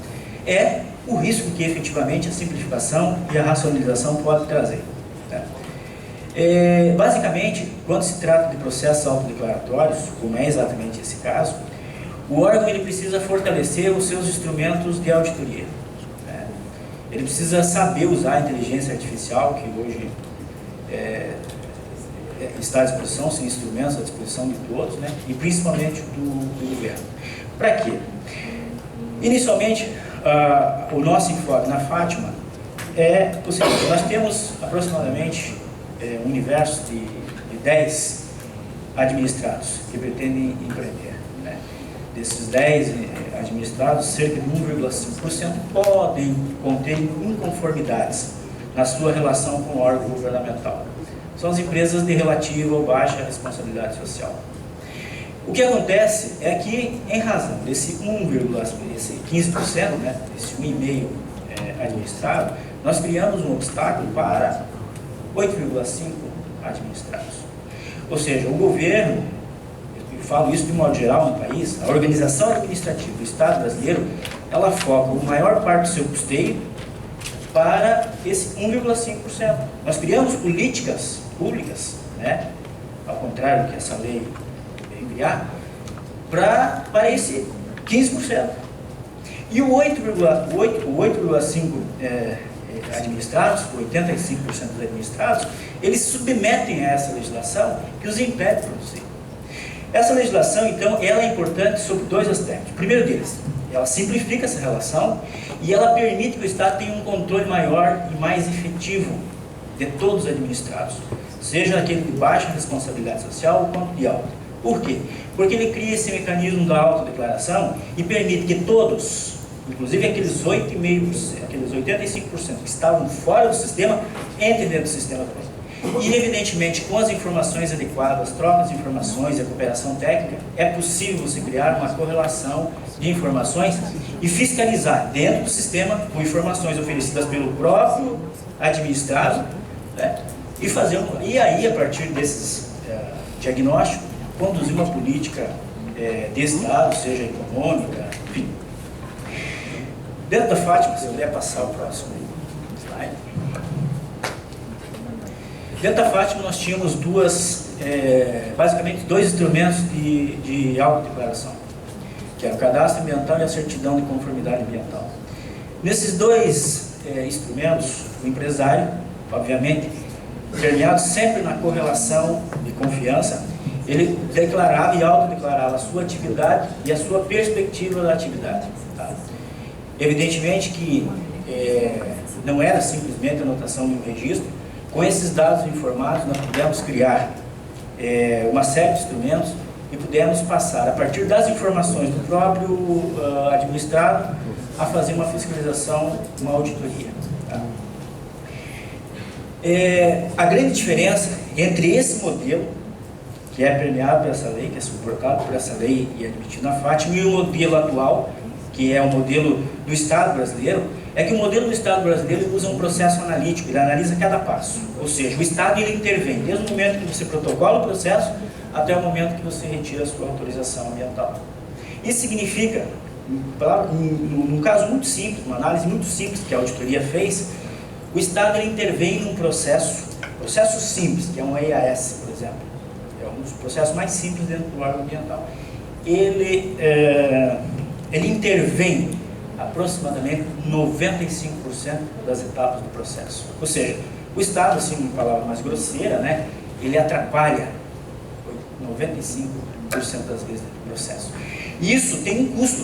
é o risco que efetivamente a simplificação e a racionalização podem trazer. Basicamente, quando se trata de processos autodeclaratórios, como é exatamente esse caso, o órgão ele precisa fortalecer os seus instrumentos de auditoria, né? Ele precisa saber usar a inteligência artificial, que hoje está à disposição, são instrumentos à disposição de todos, né? E principalmente do governo. Para quê? Inicialmente, o nosso enfoque na Fátima é o seguinte: nós temos aproximadamente um universo de 10 administrados que pretendem empreender, né? Desses 10 administrados, cerca de 1,5% podem conter inconformidades na sua relação com o órgão governamental. São as empresas de relativa ou baixa responsabilidade social. O que acontece é que, em razão desse 15%, né, desse 1,5% administrado, nós criamos um obstáculo para 8,5% administrados. Ou seja, o governo, eu falo isso de modo geral no país, a organização administrativa do Estado brasileiro, ela foca a maior parte do seu custeio para esse 1,5%. Nós criamos políticas públicas, né, ao contrário do que essa lei veio criar, para esse 15%. E o 8,5% administrados, 85% dos administrados, eles se submetem a essa legislação que os impede de produzir. Essa legislação, então, ela é importante sob 2 aspectos. O primeiro deles, ela simplifica essa relação e ela permite que o Estado tenha um controle maior e mais efetivo de todos os administrados, seja aquele de baixa responsabilidade social ou quanto de alta. Por quê? Porque ele cria esse mecanismo da autodeclaração e permite que todos, inclusive aqueles 8,5%, aqueles 85% que estavam fora do sistema, entrem dentro do sistema também. E, evidentemente, com as informações adequadas, trocas de informações e a cooperação técnica, é possível você criar uma correlação de informações e fiscalizar dentro do sistema com informações oferecidas pelo próprio administrado, né? E aí, a partir desses diagnósticos, conduzir uma política de Estado, seja econômica, enfim. Dentro da Fátima, se puder passar o próximo slide. Dentro da Fátima nós tínhamos basicamente dois instrumentos de autodeclaração, que é o cadastro ambiental e a certidão de conformidade ambiental. Nesses dois instrumentos, o empresário, obviamente, permeado sempre na correlação de confiança, ele declarava e autodeclarava a sua atividade e a sua perspectiva da atividade. Tá? Evidentemente que não era simplesmente a anotação de um registro. Com esses dados informados, nós pudemos criar uma série de instrumentos e pudemos passar, a partir das informações do próprio administrado, a fazer uma fiscalização, uma auditoria. Tá? A grande diferença entre esse modelo, que é permeado por essa lei, que é suportado por essa lei e admitido na Fátima, e o modelo atual, que é o modelo do Estado brasileiro, é que o modelo do Estado brasileiro usa um processo analítico, ele analisa cada passo. Ou seja, o Estado ele intervém desde o momento que você protocola o processo até o momento que você retira a sua autorização ambiental. Isso significa, num caso muito simples, uma análise muito simples que a auditoria fez, o Estado ele intervém num processo simples, que é um EIS, por exemplo. É um dos processos mais simples dentro do órgão ambiental. Ele intervém aproximadamente 95% das etapas do processo. Ou seja, o Estado, assim, uma palavra mais grosseira, né, ele atrapalha 95% das vezes do processo. E isso tem um custo.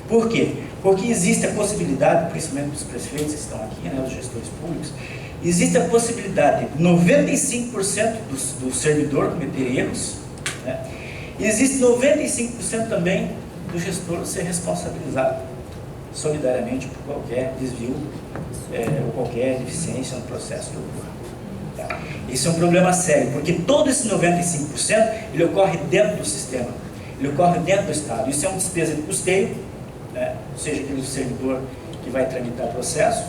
Por quê? Porque existe a possibilidade, principalmente dos prefeitos que estão aqui, né, os gestores públicos, existe a possibilidade de 95% do servidor cometer erros, né? E existe 95% também do gestor ser responsabilizado solidariamente por qualquer desvio ou qualquer deficiência no processo que ocorra. Tá? Esse é um problema sério, porque todo esse 95% ele ocorre dentro do sistema, ele ocorre dentro do Estado. Isso é uma despesa de custeio, né? Seja aquele servidor que vai tramitar o processo,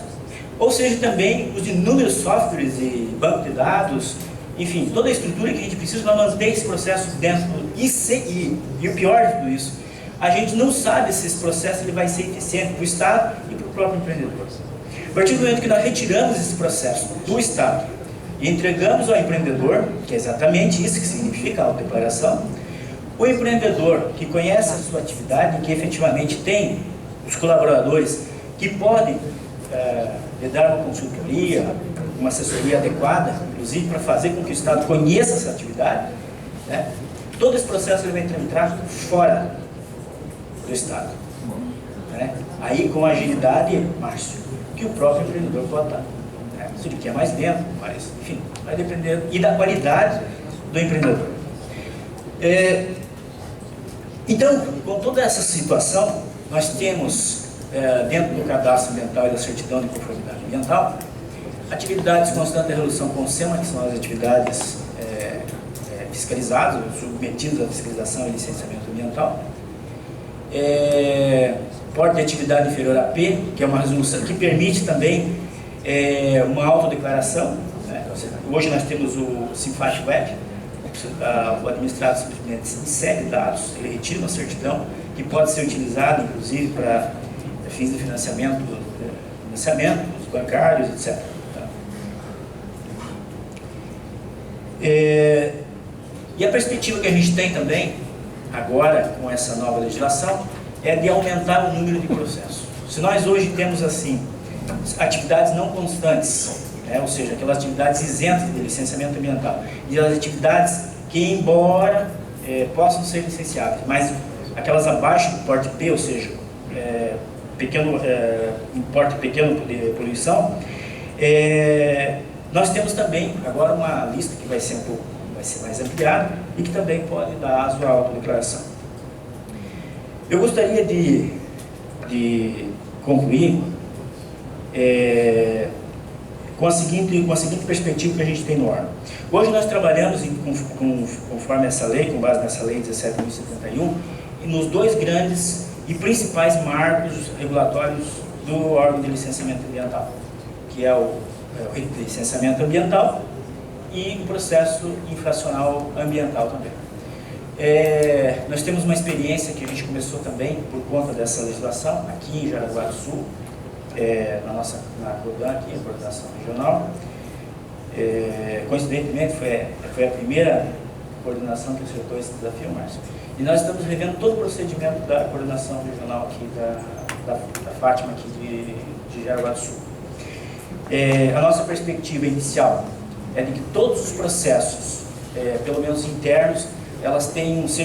ou seja também os inúmeros softwares e banco de dados, enfim, toda a estrutura que a gente precisa para manter esse processo dentro do ICI. E o pior de tudo isso, a gente não sabe se esse processo ele vai ser eficiente para o Estado e para o próprio empreendedor. A partir do momento que nós retiramos esse processo do Estado E entregamos ao empreendedor, que é exatamente isso que significa a autodeclaração, o empreendedor que conhece a sua atividade, que efetivamente tem os colaboradores que podem lhe dar uma consultoria, uma assessoria adequada, inclusive para fazer com que o Estado conheça essa atividade, né? Todo esse processo ele vai tramitar fora do Estado, né? Aí com agilidade, Márcio, que o próprio empreendedor pode dar, né? Se ele quer mais dentro, mas enfim, vai depender e da qualidade do empreendedor. Então, com toda essa situação, nós temos dentro do cadastro ambiental e da certidão de conformidade ambiental atividades de constante resolução com SEMA, que são as atividades fiscalizadas, submetidas à fiscalização e licenciamento ambiental. Porte de atividade inferior a P, que é uma resolução que permite também uma autodeclaração, né? Hoje nós temos o Simfat Web, o administrado simplesmente insere dados, ele retira uma certidão que pode ser utilizada inclusive para fins de financiamento bancários, etc. E a perspectiva que a gente tem também, agora com essa nova legislação, é de aumentar o número de processos. Se nós hoje temos assim, atividades não constantes, né, ou seja, aquelas atividades isentas de licenciamento ambiental, e as atividades que, embora possam ser licenciadas, mas aquelas abaixo do porte P, ou seja, um porte pequeno de poluição, nós temos também agora uma lista que vai ser mais ampliada e que também pode dar aso à autodeclaração. Eu gostaria de concluir com a seguinte perspectiva que a gente tem no órgão. Hoje nós trabalhamos conforme essa lei, com base nessa lei 17.071, nos dois grandes e principais marcos regulatórios do órgão de licenciamento ambiental, que é o licenciamento ambiental e o processo infracional ambiental também. Nós temos uma experiência que a gente começou também por conta dessa legislação, aqui em Jaraguá do Sul, na CODAN, aqui, a Coordenação Regional. Coincidentemente, foi a primeira coordenação que acertou esse desafio, Márcio. E nós estamos revendo todo o procedimento da coordenação regional aqui, da Fátima, aqui de Jaraguá do Sul. A nossa perspectiva inicial é de que todos os processos, pelo menos internos, elas tenham esse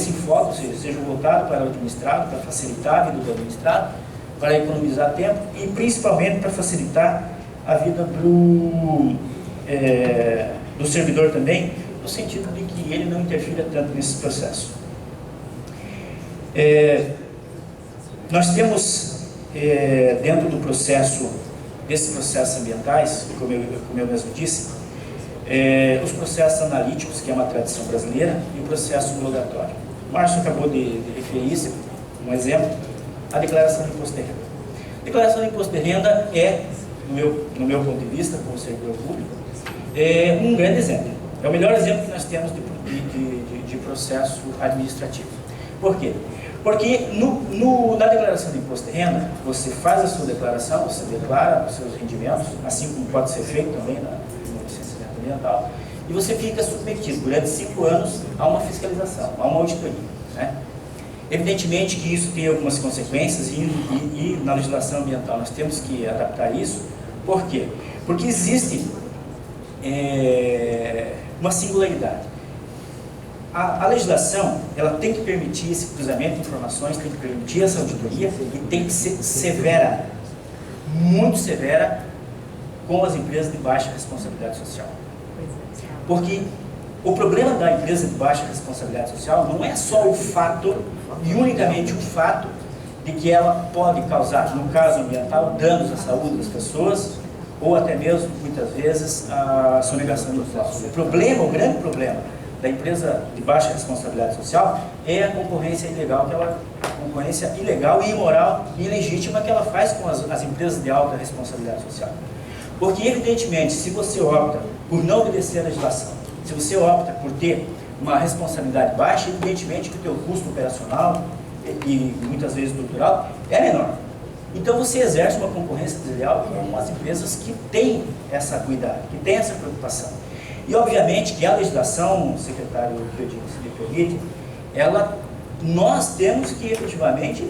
enfoque, ou seja, sejam voltados para o administrado, para facilitar a vida do administrado, para economizar tempo e principalmente para facilitar a vida do servidor também, no sentido de que ele não interfira tanto nesse processo. Nós temos dentro do processo, desses processos ambientais, como eu mesmo disse, os processos analíticos, que é uma tradição brasileira, e o processo homologatório. O Márcio acabou de referir isso, um exemplo, a declaração de imposto de renda. A declaração de imposto de renda no meu ponto de vista, como servidor público, um grande exemplo. É o melhor exemplo que nós temos de processo administrativo. Por quê? Porque na declaração de imposto de renda, você faz a sua declaração, você declara os seus rendimentos, assim como pode ser feito também no licenciamento ambiental, e você fica submetido durante 5 anos a uma fiscalização, a uma auditoria, né? Evidentemente que isso tem algumas consequências e na legislação ambiental nós temos que adaptar isso. Por quê? Porque existe uma singularidade. A legislação, ela tem que permitir esse cruzamento de informações, tem que permitir essa auditoria e tem que ser severa, muito severa, com as empresas de baixa responsabilidade social. Porque o problema da empresa de baixa responsabilidade social não é só o fato, e unicamente o fato, de que ela pode causar, no caso ambiental, danos à saúde das pessoas, ou até mesmo, muitas vezes, a sonegação de impostos. O grande problema da empresa de baixa responsabilidade social é a concorrência ilegal, concorrência ilegal e imoral e ilegítima que ela faz com as empresas de alta responsabilidade social. Porque, evidentemente, se você opta por não obedecer a legislação, se você opta por ter uma responsabilidade baixa, evidentemente que o teu custo operacional e muitas vezes estrutural é menor. Então você exerce uma concorrência desleal com as empresas que têm essa cuidado, que têm essa preocupação. E obviamente que a legislação, secretário Pedro, se me permite, nós temos que efetivamente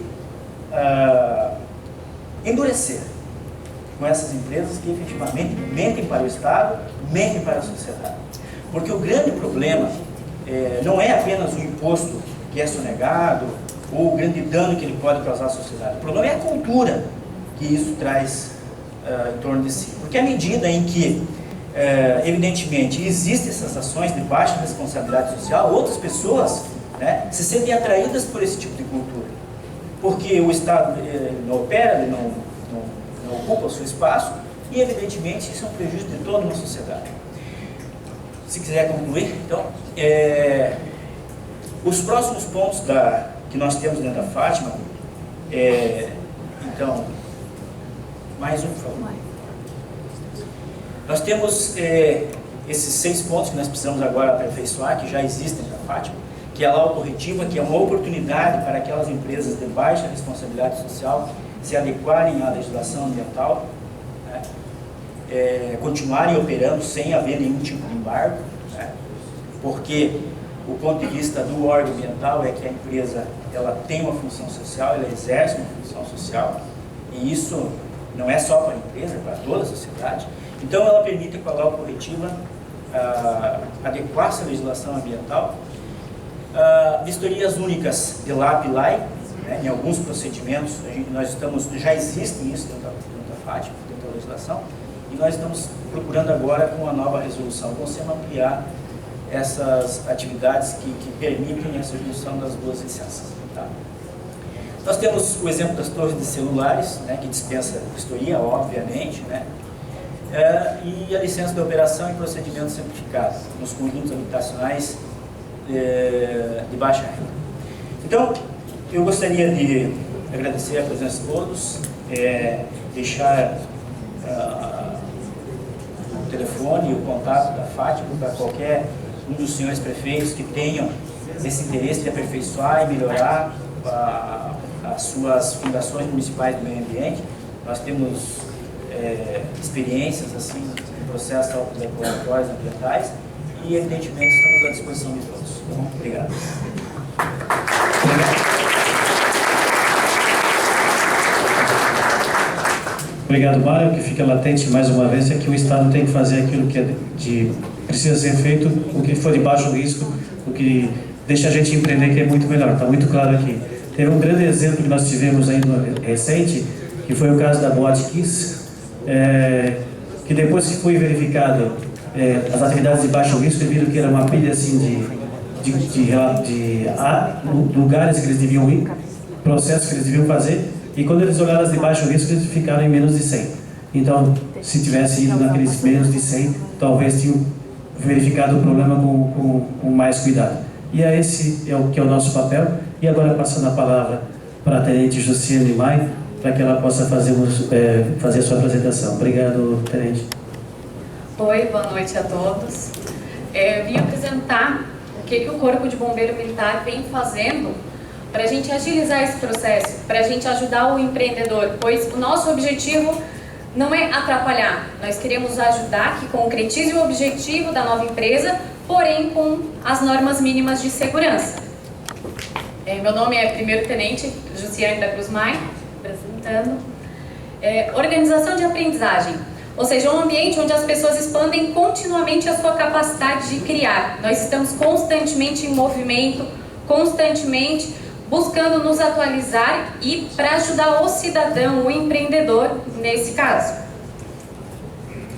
endurecer com essas empresas que efetivamente mentem para o Estado, mentem para a sociedade. Porque o grande problema não é apenas o imposto que é sonegado, ou o grande dano que ele pode causar à sociedade. O problema é a cultura que isso traz em torno de si. Porque à medida em que, evidentemente, existem essas ações de baixa responsabilidade social, outras pessoas, né, se sentem atraídas por esse tipo de cultura. Porque o Estado não opera, ele não ocupa o seu espaço, e evidentemente isso é um prejuízo de toda uma sociedade. Se quiser concluir, então, os próximos pontos que nós temos dentro da Fátima, então, mais um, por favor. Nós temos esses 6 pontos que nós precisamos agora aperfeiçoar, que já existem na Fátima, que é a autocorretiva, que é uma oportunidade para aquelas empresas de baixa responsabilidade social se adequarem à legislação ambiental, né? Continuarem operando sem haver nenhum tipo de embargo, né? Porque o ponto de vista do órgão ambiental é que a empresa tem uma função social, ela exerce uma função social, e isso não é só para a empresa, é para toda a sociedade. Então ela permite com a lei corretiva adequar-se à legislação ambiental, vistorias únicas de LAP e LAI, né, em alguns procedimentos, já existem isso dentro da Fátima, dentro da legislação, e nós estamos procurando agora, com a nova resolução, ampliar essas atividades que permitem a substituição das 2 licenças. Tá? Nós temos o exemplo das torres de celulares, né, que dispensa vistoria, obviamente, né, e a licença de operação e procedimento simplificado nos conjuntos habitacionais de baixa renda. Então, eu gostaria de agradecer a presença de todos, deixar o telefone e o contato da Fátima para qualquer um dos senhores prefeitos que tenham esse interesse de aperfeiçoar e melhorar as suas fundações municipais do meio ambiente. Nós temos experiências assim, em processos autorregulatórios ambientais e, evidentemente, estamos à disposição de todos. Obrigado. Obrigado, Mário. O que fica latente mais uma vez é que o Estado tem que fazer aquilo que precisa ser feito, o que for de baixo risco, o que deixa a gente empreender, que é muito melhor. Está muito claro aqui. Teve um grande exemplo que nós tivemos ainda recente, que foi o caso da Boate Kiss, que depois que foi verificado as atividades de baixo risco, viram que era uma pilha assim de lugares que eles deviam ir, processos que eles deviam fazer, e quando eles olharam as de baixo risco, eles ficaram em menos de 100. Então, se tivesse ido naqueles menos de 100, talvez tinham verificado o problema com mais cuidado. E esse é o que é o nosso papel. E agora, passando a palavra para a Tenente Josiane Mai, para que ela possa fazer a sua apresentação. Obrigado, Tenente. Oi, boa noite a todos. Eu vim apresentar o que o Corpo de Bombeiro Militar vem fazendo para a gente agilizar esse processo, para a gente ajudar o empreendedor, pois o nosso objetivo não é atrapalhar, nós queremos ajudar que concretize o objetivo da nova empresa, porém com as normas mínimas de segurança. Meu nome é Primeiro Tenente Josiane da Cruz Mai, apresentando. Organização de aprendizagem, ou seja, um ambiente onde as pessoas expandem continuamente a sua capacidade de criar. Nós estamos constantemente em movimento, constantemente buscando nos atualizar e para ajudar o cidadão, o empreendedor, nesse caso.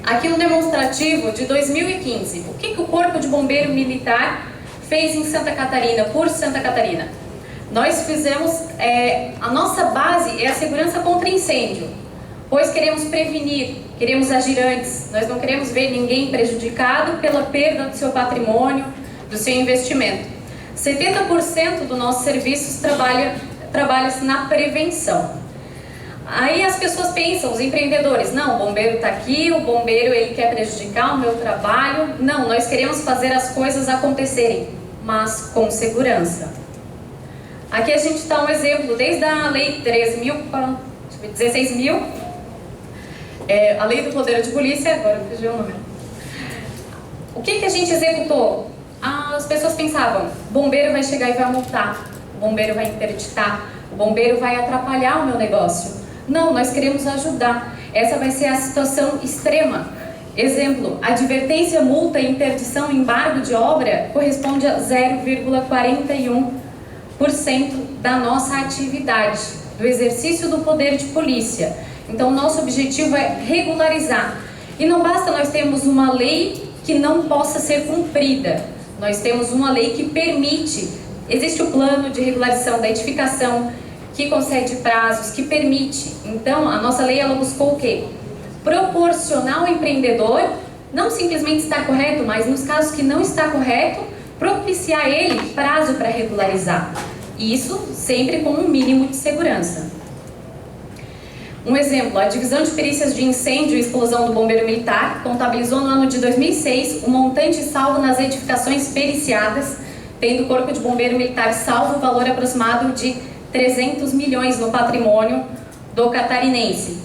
Aqui um demonstrativo de 2015. O que o Corpo de Bombeiro Militar fez em Santa Catarina, por Santa Catarina? Nós fizemos, a nossa base é a segurança contra incêndio, pois queremos prevenir, queremos agir antes, nós não queremos ver ninguém prejudicado pela perda do seu patrimônio, do seu investimento. 70% dos nossos serviços trabalha-se na prevenção. Aí as pessoas pensam, os empreendedores, não, o bombeiro está aqui, o bombeiro ele quer prejudicar o meu trabalho. Não, nós queremos fazer as coisas acontecerem, mas com segurança. Aqui a gente dá um exemplo, desde a Lei 3.000, 16 mil. A lei do poder de polícia, agora fugiu o número. O que a gente executou? As pessoas pensavam, o bombeiro vai chegar e vai multar, o bombeiro vai interditar, o bombeiro vai atrapalhar o meu negócio. Não, nós queremos ajudar. Essa vai ser a situação extrema. Exemplo, advertência, multa, interdição, embargo de obra corresponde a 0,41% da nossa atividade, do exercício do poder de polícia. Então, nosso objetivo é regularizar. E não basta nós termos uma lei que não possa ser cumprida. Nós temos uma lei que permite, existe o plano de regularização da edificação, que concede prazos, que permite. Então, a nossa lei, ela buscou o quê? Proporcionar ao empreendedor, não simplesmente estar correto, mas nos casos que não está correto, propiciar ele prazo para regularizar. Isso sempre com um mínimo de segurança. Um exemplo, a Divisão de Perícias de Incêndio e Explosão do Bombeiro Militar contabilizou no ano de 2006 o montante salvo nas edificações periciadas, tendo o Corpo de Bombeiro Militar salvo o valor aproximado de 300 milhões no patrimônio do catarinense.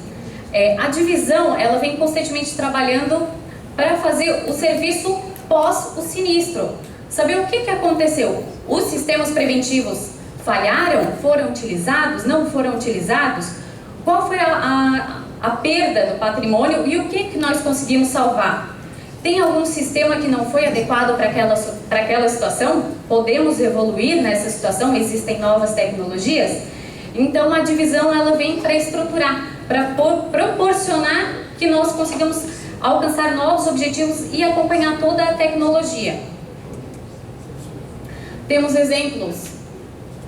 A divisão, ela vem constantemente trabalhando para fazer o serviço pós o sinistro. Saber o que aconteceu? Os sistemas preventivos falharam? Foram utilizados? Não foram utilizados? Qual foi a perda do patrimônio e o que nós conseguimos salvar? Tem algum sistema que não foi adequado para aquela situação? Podemos evoluir nessa situação? Existem novas tecnologias? Então, a divisão, ela vem para estruturar, para proporcionar que nós consigamos alcançar novos objetivos e acompanhar toda a tecnologia. Temos exemplos.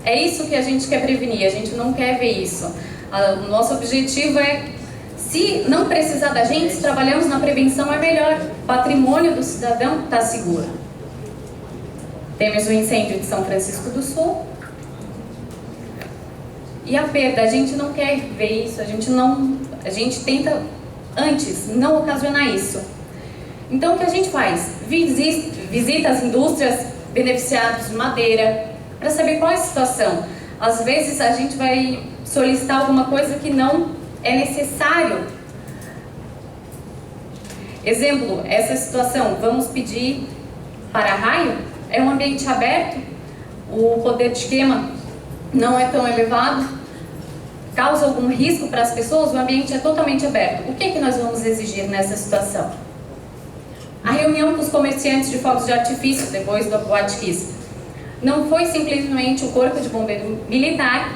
É isso que a gente quer prevenir, a gente não quer ver isso. O nosso objetivo é, se não precisar da gente, se trabalhamos na prevenção, é melhor. O patrimônio do cidadão está seguro. Temos o incêndio de São Francisco do Sul. E a perda, a gente não quer ver isso, a gente tenta antes não ocasionar isso. Então o que a gente faz? Visita as indústrias beneficiadas de madeira, para saber qual é a situação. Às vezes a gente vai solicitar alguma coisa que não é necessário. Exemplo, essa situação, vamos pedir para-raio, é um ambiente aberto, o poder de queima não é tão elevado, causa algum risco para as pessoas, o ambiente é totalmente aberto. O que nós vamos exigir nessa situação? A reunião com os comerciantes de fogos de artifício, depois do Boate Kiss, não foi simplesmente o Corpo de Bombeiro Militar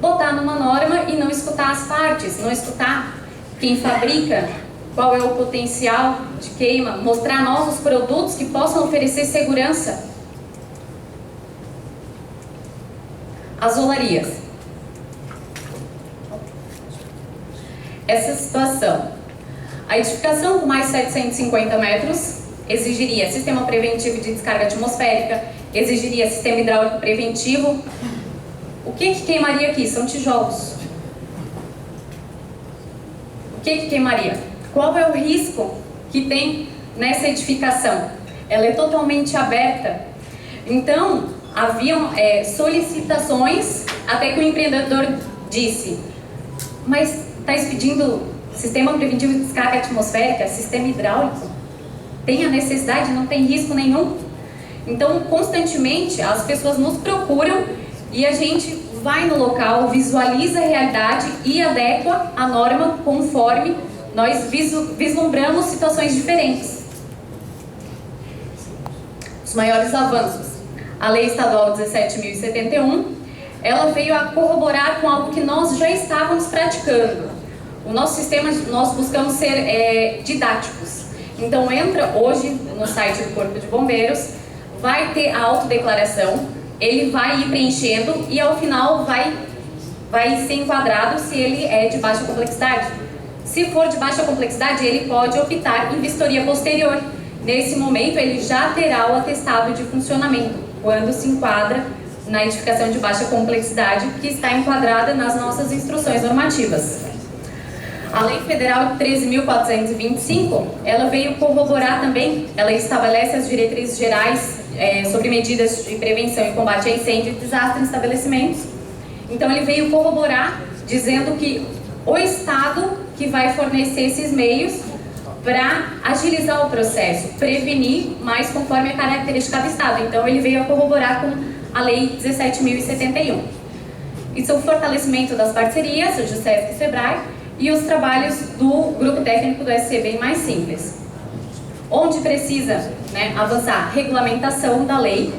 botar numa norma e não escutar as partes, não escutar quem fabrica, qual é o potencial de queima, mostrar novos produtos que possam oferecer segurança. As olarias. Essa situação. A edificação com mais de 750 metros exigiria sistema preventivo de descarga atmosférica, exigiria sistema hidráulico preventivo. O que queimaria aqui? São tijolos. O que queimaria? Qual é o risco que tem nessa edificação? Ela é totalmente aberta. Então, haviam solicitações, até que o empreendedor disse, mas está pedindo sistema preventivo de descarga atmosférica, sistema hidráulico? Tem a necessidade? Não tem risco nenhum? Então, constantemente, as pessoas nos procuram e a gente vai no local, visualiza a realidade e adequa a norma conforme nós vislumbramos situações diferentes. Os maiores avanços. A Lei Estadual 17.071, ela veio a corroborar com algo que nós já estávamos praticando. O nosso sistema, nós buscamos ser didáticos. Então, entra hoje no site do Corpo de Bombeiros, vai ter a autodeclaração, ele vai ir preenchendo e ao final vai ser enquadrado se ele é de baixa complexidade. Se for de baixa complexidade, ele pode optar em vistoria posterior. Nesse momento, ele já terá o atestado de funcionamento, quando se enquadra na edificação de baixa complexidade, que está enquadrada nas nossas instruções normativas. A Lei Federal 13.425, ela veio corroborar também, ela estabelece as diretrizes gerais sobre medidas de prevenção e combate a incêndio e desastre em estabelecimentos. Então, ele veio corroborar, dizendo que o Estado que vai fornecer esses meios para agilizar o processo, prevenir, mais conforme a característica do Estado. Então, ele veio a corroborar com a Lei 17.071. Isso é o fortalecimento das parcerias, o Jusesc e Sebrae, e os trabalhos do Grupo Técnico do SCB Mais Simples. Onde precisa, né, avançar regulamentação da lei,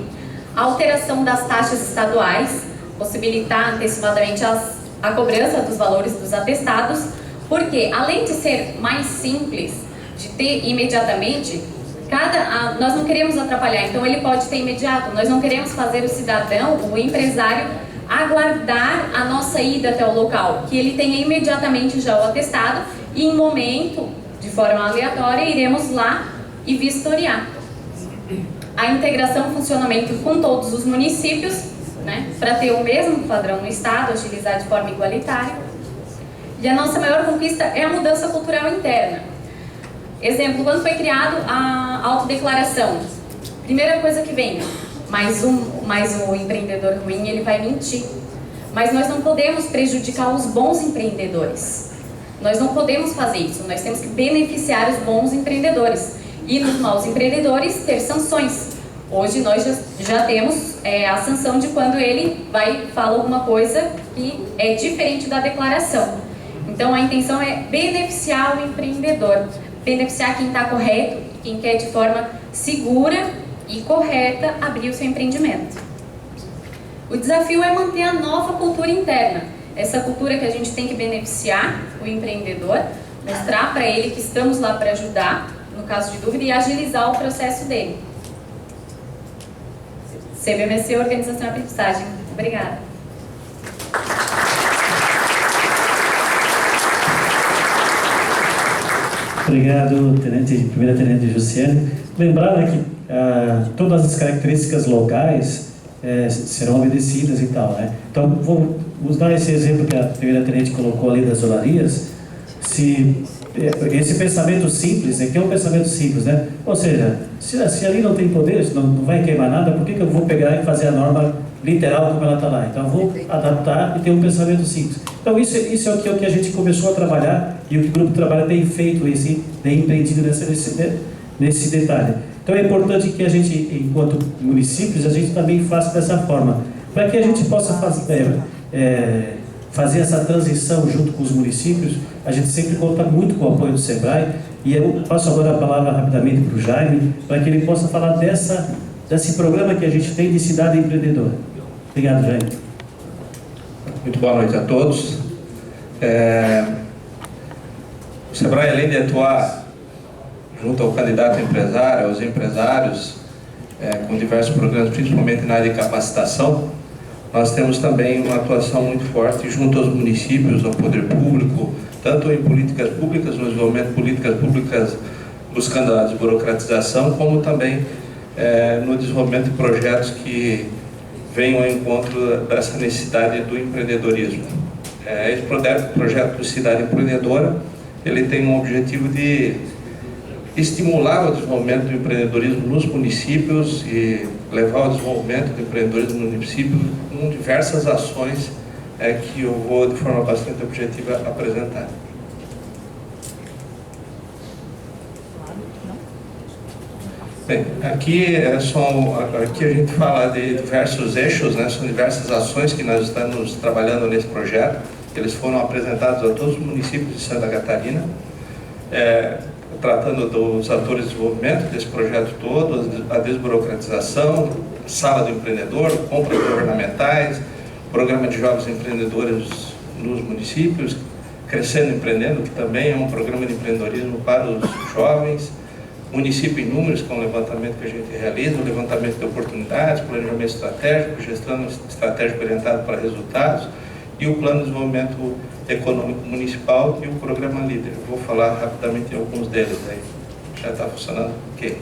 alteração das taxas estaduais, possibilitar antecipadamente a cobrança dos valores dos atestados, porque além de ser mais simples, de ter imediatamente, nós não queremos atrapalhar, então ele pode ter imediato, nós não queremos fazer o cidadão, o empresário, aguardar a nossa ida até o local, que ele tenha imediatamente já o atestado e em momento, de forma aleatória, iremos lá e vistoriar. A integração e funcionamento com todos os municípios, né, para ter o mesmo padrão no Estado, utilizar de forma igualitária. E a nossa maior conquista é a mudança cultural interna. Exemplo, quando foi criado a autodeclaração, primeira coisa que vem, mais um empreendedor ruim, ele vai mentir. Mas nós não podemos prejudicar os bons empreendedores. Nós não podemos fazer isso, nós temos que beneficiar os bons empreendedores. E nos maus empreendedores ter sanções. Hoje nós já temos a sanção de quando ele fala alguma coisa que é diferente da declaração. Então a intenção é beneficiar o empreendedor, beneficiar quem está correto, quem quer de forma segura e correta abrir o seu empreendimento. O desafio é manter a nova cultura interna, essa cultura que a gente tem que beneficiar o empreendedor, mostrar para ele que estamos lá para ajudar, no caso de dúvida, e agilizar o processo dele. CBMC, Organização e Aprendizagem. Obrigada. Obrigado, primeira tenente Jussiane. Lembrando que todas as características locais serão obedecidas e tal, né? Então, vou usar esse exemplo que a primeira tenente colocou ali das olarias. Esse pensamento simples, que é um pensamento simples, né? Ou seja, se ali não tem poder, não vai queimar nada, por que eu vou pegar e fazer a norma literal como ela está lá? Então eu vou adaptar e ter um pensamento simples. Então isso é o que a gente começou a trabalhar e o que o grupo de trabalho tem feito, tem empreendido nesse detalhe. Então é importante que a gente, enquanto municípios, a gente também faça dessa forma, para que a gente possa fazer essa transição junto com os municípios. A gente sempre conta muito com o apoio do Sebrae, e eu passo agora a palavra rapidamente para o Jaime, para que ele possa falar desse programa que a gente tem de Cidade Empreendedora. Obrigado, Jaime. Muito boa noite a todos. O Sebrae, além de atuar junto ao candidato empresário, aos empresários, com diversos programas, principalmente na área de capacitação, nós temos também uma atuação muito forte junto aos municípios, ao poder público, tanto em políticas públicas, no desenvolvimento de políticas públicas buscando a desburocratização, como também no desenvolvimento de projetos que venham ao encontro dessa necessidade do empreendedorismo. Esse projeto de Cidade Empreendedora, ele tem um objetivo de estimular o desenvolvimento do empreendedorismo nos municípios e levar ao desenvolvimento do empreendedorismo no município com diversas ações que eu vou, de forma bastante objetiva, apresentar. Bem, aqui a gente fala de diversos eixos, né? São diversas ações que nós estamos trabalhando nesse projeto. Eles foram apresentados a todos os municípios de Santa Catarina, tratando dos atores de desenvolvimento desse projeto todo, a desburocratização, sala do empreendedor, compras governamentais, programa de jovens empreendedores nos municípios, Crescendo Empreendendo, que também é um programa de empreendedorismo para os jovens, município em números, com o levantamento que a gente realiza, o levantamento de oportunidades, planejamento estratégico, gestão estratégica orientada para resultados, e o plano de desenvolvimento econômico municipal e o programa líder. Eu vou falar rapidamente em alguns deles aí. Já está funcionando? Ok.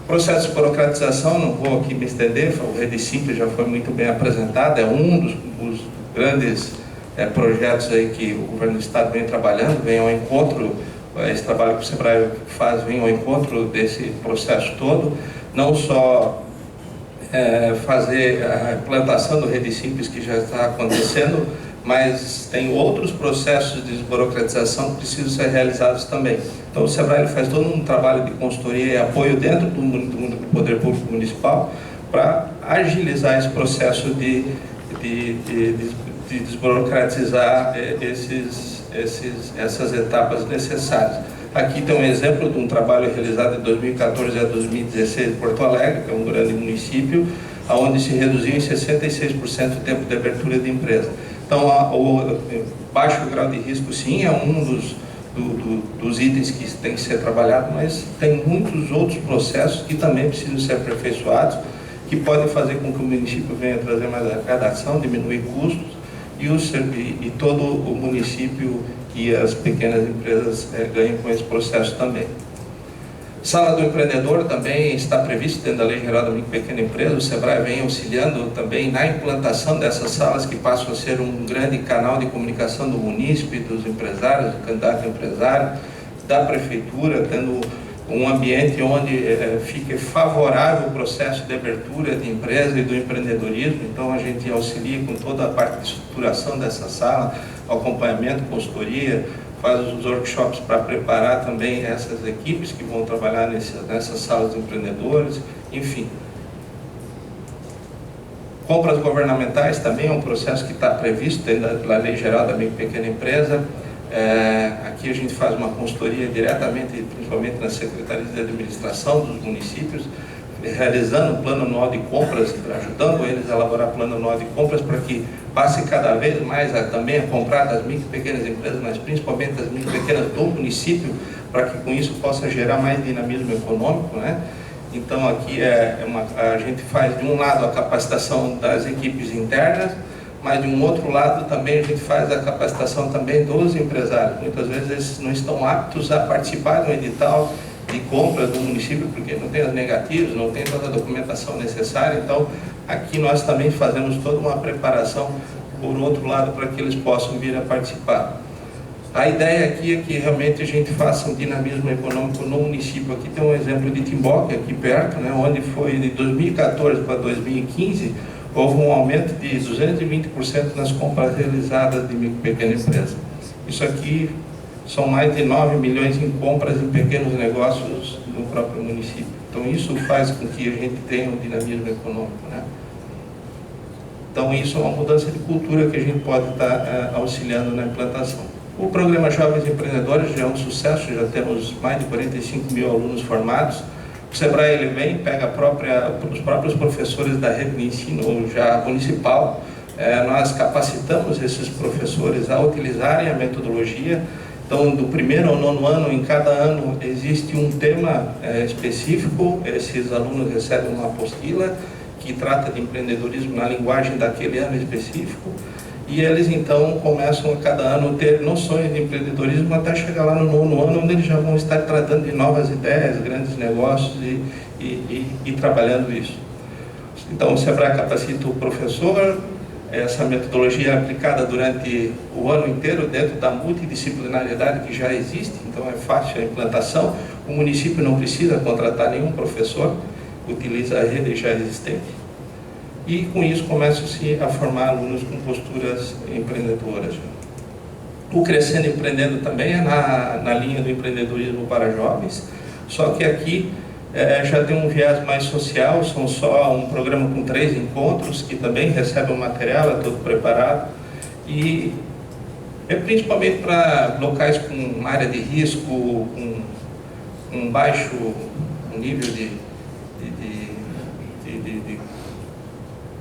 Processo de burocratização, não vou aqui me estender, o Rede Simples já foi muito bem apresentado, é um dos grandes projetos aí que o governo do estado vem trabalhando, vem ao encontro, esse trabalho que o Sebrae faz vem ao encontro desse processo todo, não só fazer a implantação do Rede Simples, que já está acontecendo, mas tem outros processos de desburocratização que precisam ser realizados também. Então o SEBRAE faz todo um trabalho de consultoria e apoio dentro do Poder Público Municipal para agilizar esse processo de desburocratizar essas etapas necessárias. Aqui tem um exemplo de um trabalho realizado de 2014 a 2016 em Porto Alegre, que é um grande município, onde se reduziu em 66% o tempo de abertura de empresa. Então, o baixo grau de risco, sim, é um dos itens que tem que ser trabalhado, mas tem muitos outros processos que também precisam ser aperfeiçoados, que podem fazer com que o município venha trazer mais arrecadação, diminuir custos, e todo o município e as pequenas empresas ganham com esse processo também. Sala do empreendedor também está previsto dentro da Lei Geral da Micro e Pequena Empresa. O SEBRAE vem auxiliando também na implantação dessas salas, que passam a ser um grande canal de comunicação do munícipe, dos empresários, do candidato a empresário, da prefeitura, tendo um ambiente onde fique favorável o processo de abertura de empresa e do empreendedorismo. Então a gente auxilia com toda a parte de estruturação dessa sala, acompanhamento, consultoria, faz os workshops para preparar também essas equipes que vão trabalhar nessas salas de empreendedores, enfim. Compras governamentais também é um processo que está previsto dentro da Lei Geral da Micro e Pequena Empresa. Aqui a gente faz uma consultoria diretamente, principalmente nas secretarias de administração dos municípios, realizando o plano anual de compras, ajudando eles a elaborar plano anual de compras para que passe cada vez mais também a comprar das micro e pequenas empresas, mas principalmente das micro e pequenas do município, para que com isso possa gerar mais dinamismo econômico, né? Então aqui a gente faz de um lado a capacitação das equipes internas, mas de um outro lado também a gente faz a capacitação também dos empresários. Muitas vezes eles não estão aptos a participar do edital de compras do município, porque não tem as negativas, não tem toda a documentação necessária. Então aqui nós também fazemos toda uma preparação por outro lado para que eles possam vir a participar. A ideia aqui é que realmente a gente faça um dinamismo econômico no município. Aqui tem um exemplo de Timbó, que é aqui perto, né, onde foi de 2014 para 2015, houve um aumento de 220% nas compras realizadas de micro e pequena empresa. Isso aqui são mais de 9 milhões em compras em pequenos negócios no próprio município. Então isso faz com que a gente tenha um dinamismo econômico, né? Então isso é uma mudança de cultura que a gente pode estar auxiliando na implantação. O programa Jovens Empreendedores já é um sucesso, já temos mais de 45 mil alunos formados. O SEBRAE ele vem, pega os próprios professores da rede de ensino já municipal. Nós capacitamos esses professores a utilizarem a metodologia. Então, do primeiro ao 9º ano, em cada ano, existe um tema específico. Esses alunos recebem uma apostila que trata de empreendedorismo na linguagem daquele ano específico. E eles, então, começam a cada ano ter noções de empreendedorismo até chegar lá no 9º ano, onde eles já vão estar tratando de novas ideias, grandes negócios e trabalhando isso. Então, o SEBRAE capacita o professor. Essa metodologia é aplicada durante o ano inteiro dentro da multidisciplinariedade que já existe, então é fácil a implantação. O município não precisa contratar nenhum professor, utiliza a rede já existente. E com isso começam-se a formar alunos com posturas empreendedoras. O Crescendo Empreendendo também é na linha do empreendedorismo para jovens, só que aqui já tem um viés mais social. São só um programa com 3 encontros, que também recebe o material, é todo preparado, e é principalmente para locais com área de risco, com um baixo nível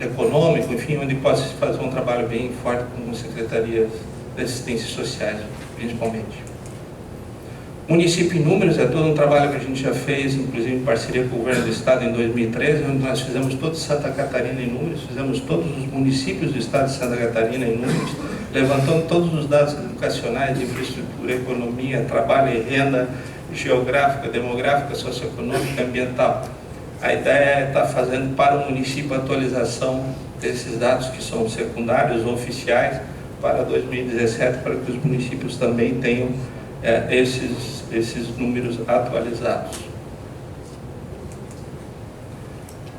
econômico, enfim, onde pode se fazer um trabalho bem forte com secretarias de assistência sociais, principalmente. Município em Números é todo um trabalho que a gente já fez, inclusive em parceria com o Governo do Estado em 2013, onde nós fizemos toda Santa Catarina em Números, fizemos todos os municípios do Estado de Santa Catarina em Números, levantando todos os dados educacionais, de infraestrutura, economia, trabalho e renda, geográfica, demográfica, socioeconômica, ambiental. A ideia é estar fazendo para o município a atualização desses dados que são secundários ou oficiais para 2017, para que os municípios também tenham esses números atualizados.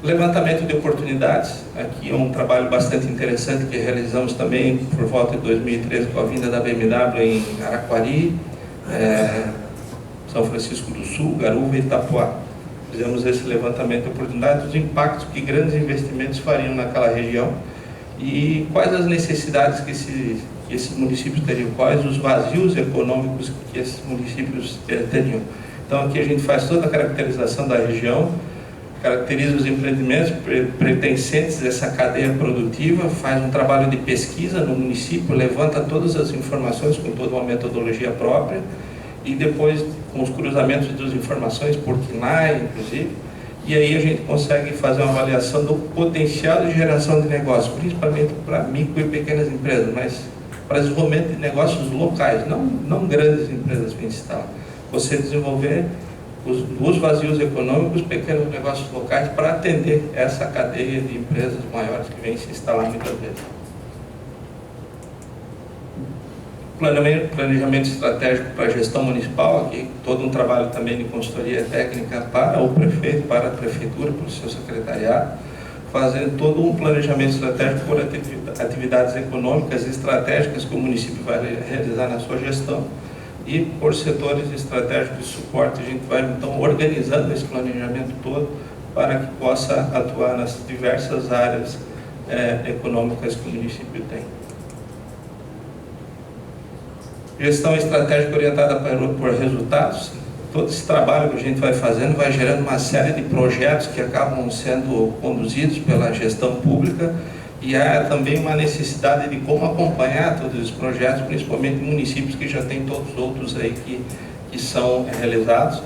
Levantamento de oportunidades, aqui é um trabalho bastante interessante que realizamos também por volta de 2013 com a vinda da BMW em Araquari, São Francisco do Sul, Garuva e Itapuá. Fizemos esse levantamento de oportunidades, os impactos que grandes investimentos fariam naquela região e quais as necessidades que esses municípios teriam, quais os vazios econômicos que esses municípios teriam. Então aqui a gente faz toda a caracterização da região, caracteriza os empreendimentos pertencentes a essa cadeia produtiva, faz um trabalho de pesquisa no município, levanta todas as informações com toda uma metodologia própria e depois com os cruzamentos das informações por KNAI, inclusive, e aí a gente consegue fazer uma avaliação do potencial de geração de negócios, principalmente para micro e pequenas empresas, mas para desenvolvimento de negócios locais, não grandes empresas que instalam. Você desenvolver os vazios econômicos, pequenos negócios locais, para atender essa cadeia de empresas maiores que vêm se instalar muitas vezes. Planejamento estratégico para a gestão municipal, aqui todo um trabalho também de consultoria técnica para o prefeito, para a prefeitura, para o seu secretariado, fazendo todo um planejamento estratégico por atividades econômicas e estratégicas que o município vai realizar na sua gestão. E por setores estratégicos de suporte, a gente vai então organizando esse planejamento todo para que possa atuar nas diversas áreas econômicas que o município tem. Gestão estratégica orientada por resultados. Todo esse trabalho que a gente vai fazendo vai gerando uma série de projetos que acabam sendo conduzidos pela gestão pública e há também uma necessidade de como acompanhar todos esses projetos, principalmente em municípios que já têm todos os outros aí que são realizados.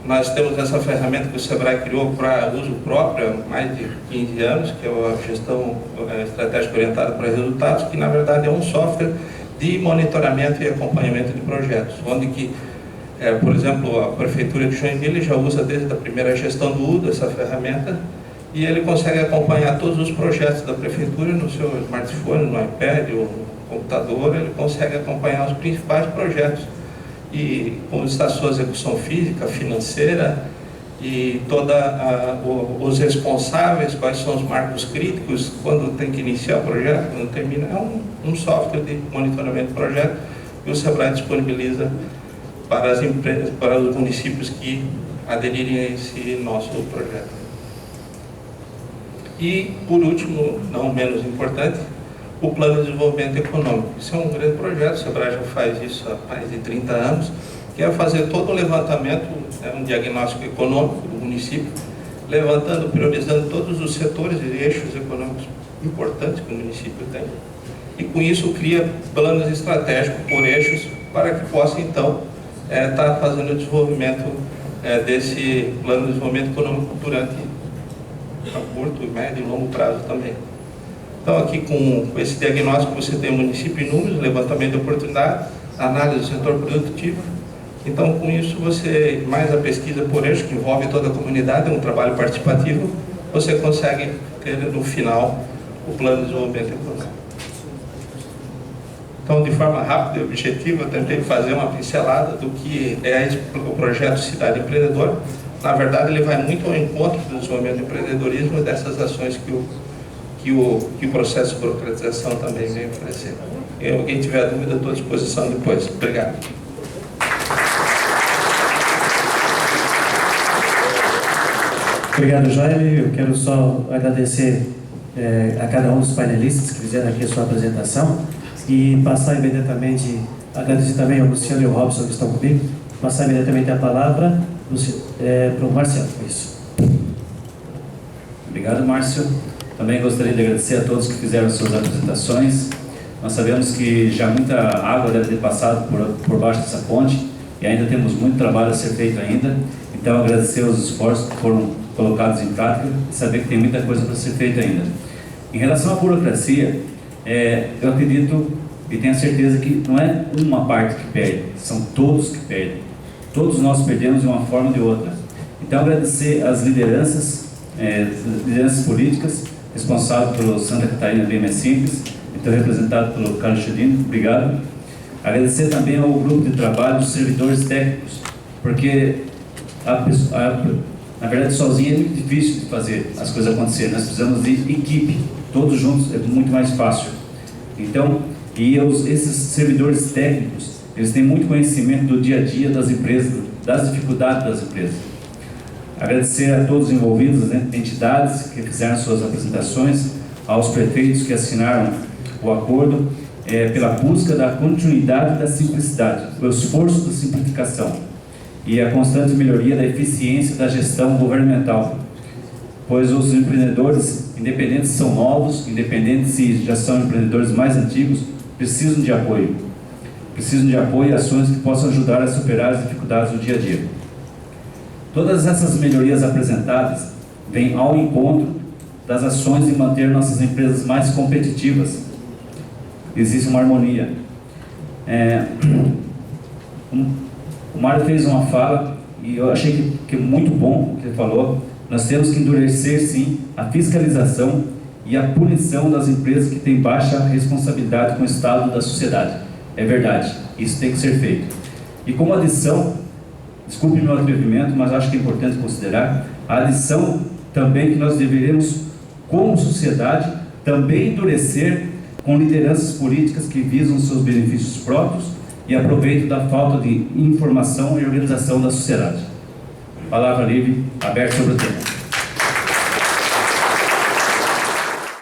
Nós temos essa ferramenta que o SEBRAE criou para uso próprio há mais de 15 anos, que é a gestão estratégica orientada para resultados, que na verdade é um software de monitoramento e acompanhamento de projetos, onde que, por exemplo, a Prefeitura de Joinville já usa desde a primeira gestão do UDA essa ferramenta e ele consegue acompanhar todos os projetos da Prefeitura no seu smartphone, no iPad ou no computador, ele consegue acompanhar os principais projetos e como está a sua execução física, financeira e os responsáveis, quais são os marcos críticos, quando tem que iniciar o projeto, quando termina. É um software de monitoramento de projeto que o SEBRAE disponibiliza para as empresas, para os municípios que aderirem a esse nosso projeto. E, por último, não menos importante, o Plano de Desenvolvimento Econômico. Isso é um grande projeto, o SEBRAE já faz isso há mais de 30 anos, que é fazer todo o levantamento, um diagnóstico econômico do município, levantando, priorizando todos os setores e eixos econômicos importantes que o município tem. E com isso cria planos estratégicos por eixos para que possa então estar fazendo o desenvolvimento desse plano de desenvolvimento econômico durante a curto, médio e longo prazo também. Então aqui com esse diagnóstico você tem o município em números, levantamento de oportunidade, análise do setor produtivo. Então com isso você, mais a pesquisa por eixo, que envolve toda a comunidade, é um trabalho participativo, você consegue ter no final o plano de desenvolvimento econômico. Então, de forma rápida e objetiva, eu tentei fazer uma pincelada do que é o projeto Cidade Empreendedora. Na verdade, ele vai muito ao encontro do desenvolvimento do empreendedorismo e dessas ações que o processo de burocratização também vem oferecer. Se alguém tiver dúvida, estou à disposição depois. Obrigado. Obrigado, Jaime. Eu quero só agradecer a cada um dos painelistas que fizeram aqui a sua apresentação e passar imediatamente, agradecer também ao Luciano e ao Robson que estão comigo, passar imediatamente a palavra para o Marcelo. Isso. Obrigado, Márcio. Também gostaria de agradecer a todos que fizeram suas apresentações. Nós sabemos que já muita água deve ter passado por baixo dessa ponte e ainda temos muito trabalho a ser feito ainda. Então, agradecer os esforços que foram colocados em prática e saber que tem muita coisa para ser feita ainda. Em relação à burocracia, eu acredito e tenho certeza que não é uma parte que perde, são todos que perdem. Todos nós perdemos de uma forma ou de outra. Então, agradecer às lideranças políticas responsáveis pelo Santa Catarina Bem Mais Simples, então representado pelo Carlos Chedino, obrigado. Agradecer também ao grupo de trabalho dos servidores técnicos, porque Na verdade, sozinho é muito difícil de fazer as coisas acontecerem. Nós precisamos de equipe, todos juntos é muito mais fácil. Então, esses servidores técnicos, eles têm muito conhecimento do dia a dia das empresas, das dificuldades das empresas. Agradecer a todos os envolvidos, né, entidades que fizeram suas apresentações, aos prefeitos que assinaram o acordo, pela busca da continuidade da simplicidade, o esforço da simplificação e a constante melhoria da eficiência da gestão governamental, pois os empreendedores, independentes se são novos, independentes se já são empreendedores mais antigos, precisam de apoio e ações que possam ajudar a superar as dificuldades do dia a dia. Todas essas melhorias apresentadas vêm ao encontro das ações de manter nossas empresas mais competitivas. Existe uma harmonia. O Mário fez uma fala e eu achei que é muito bom o que ele falou. Nós temos que endurecer, sim, a fiscalização e a punição das empresas que têm baixa responsabilidade com o estado da sociedade. É verdade, isso tem que ser feito. E como adição, desculpe meu atrevimento, mas acho que é importante considerar, a adição também que nós deveremos, como sociedade, também endurecer com lideranças políticas que visam seus benefícios próprios e aproveito da falta de informação e organização da sociedade. Palavra livre, aberta sobre o tema.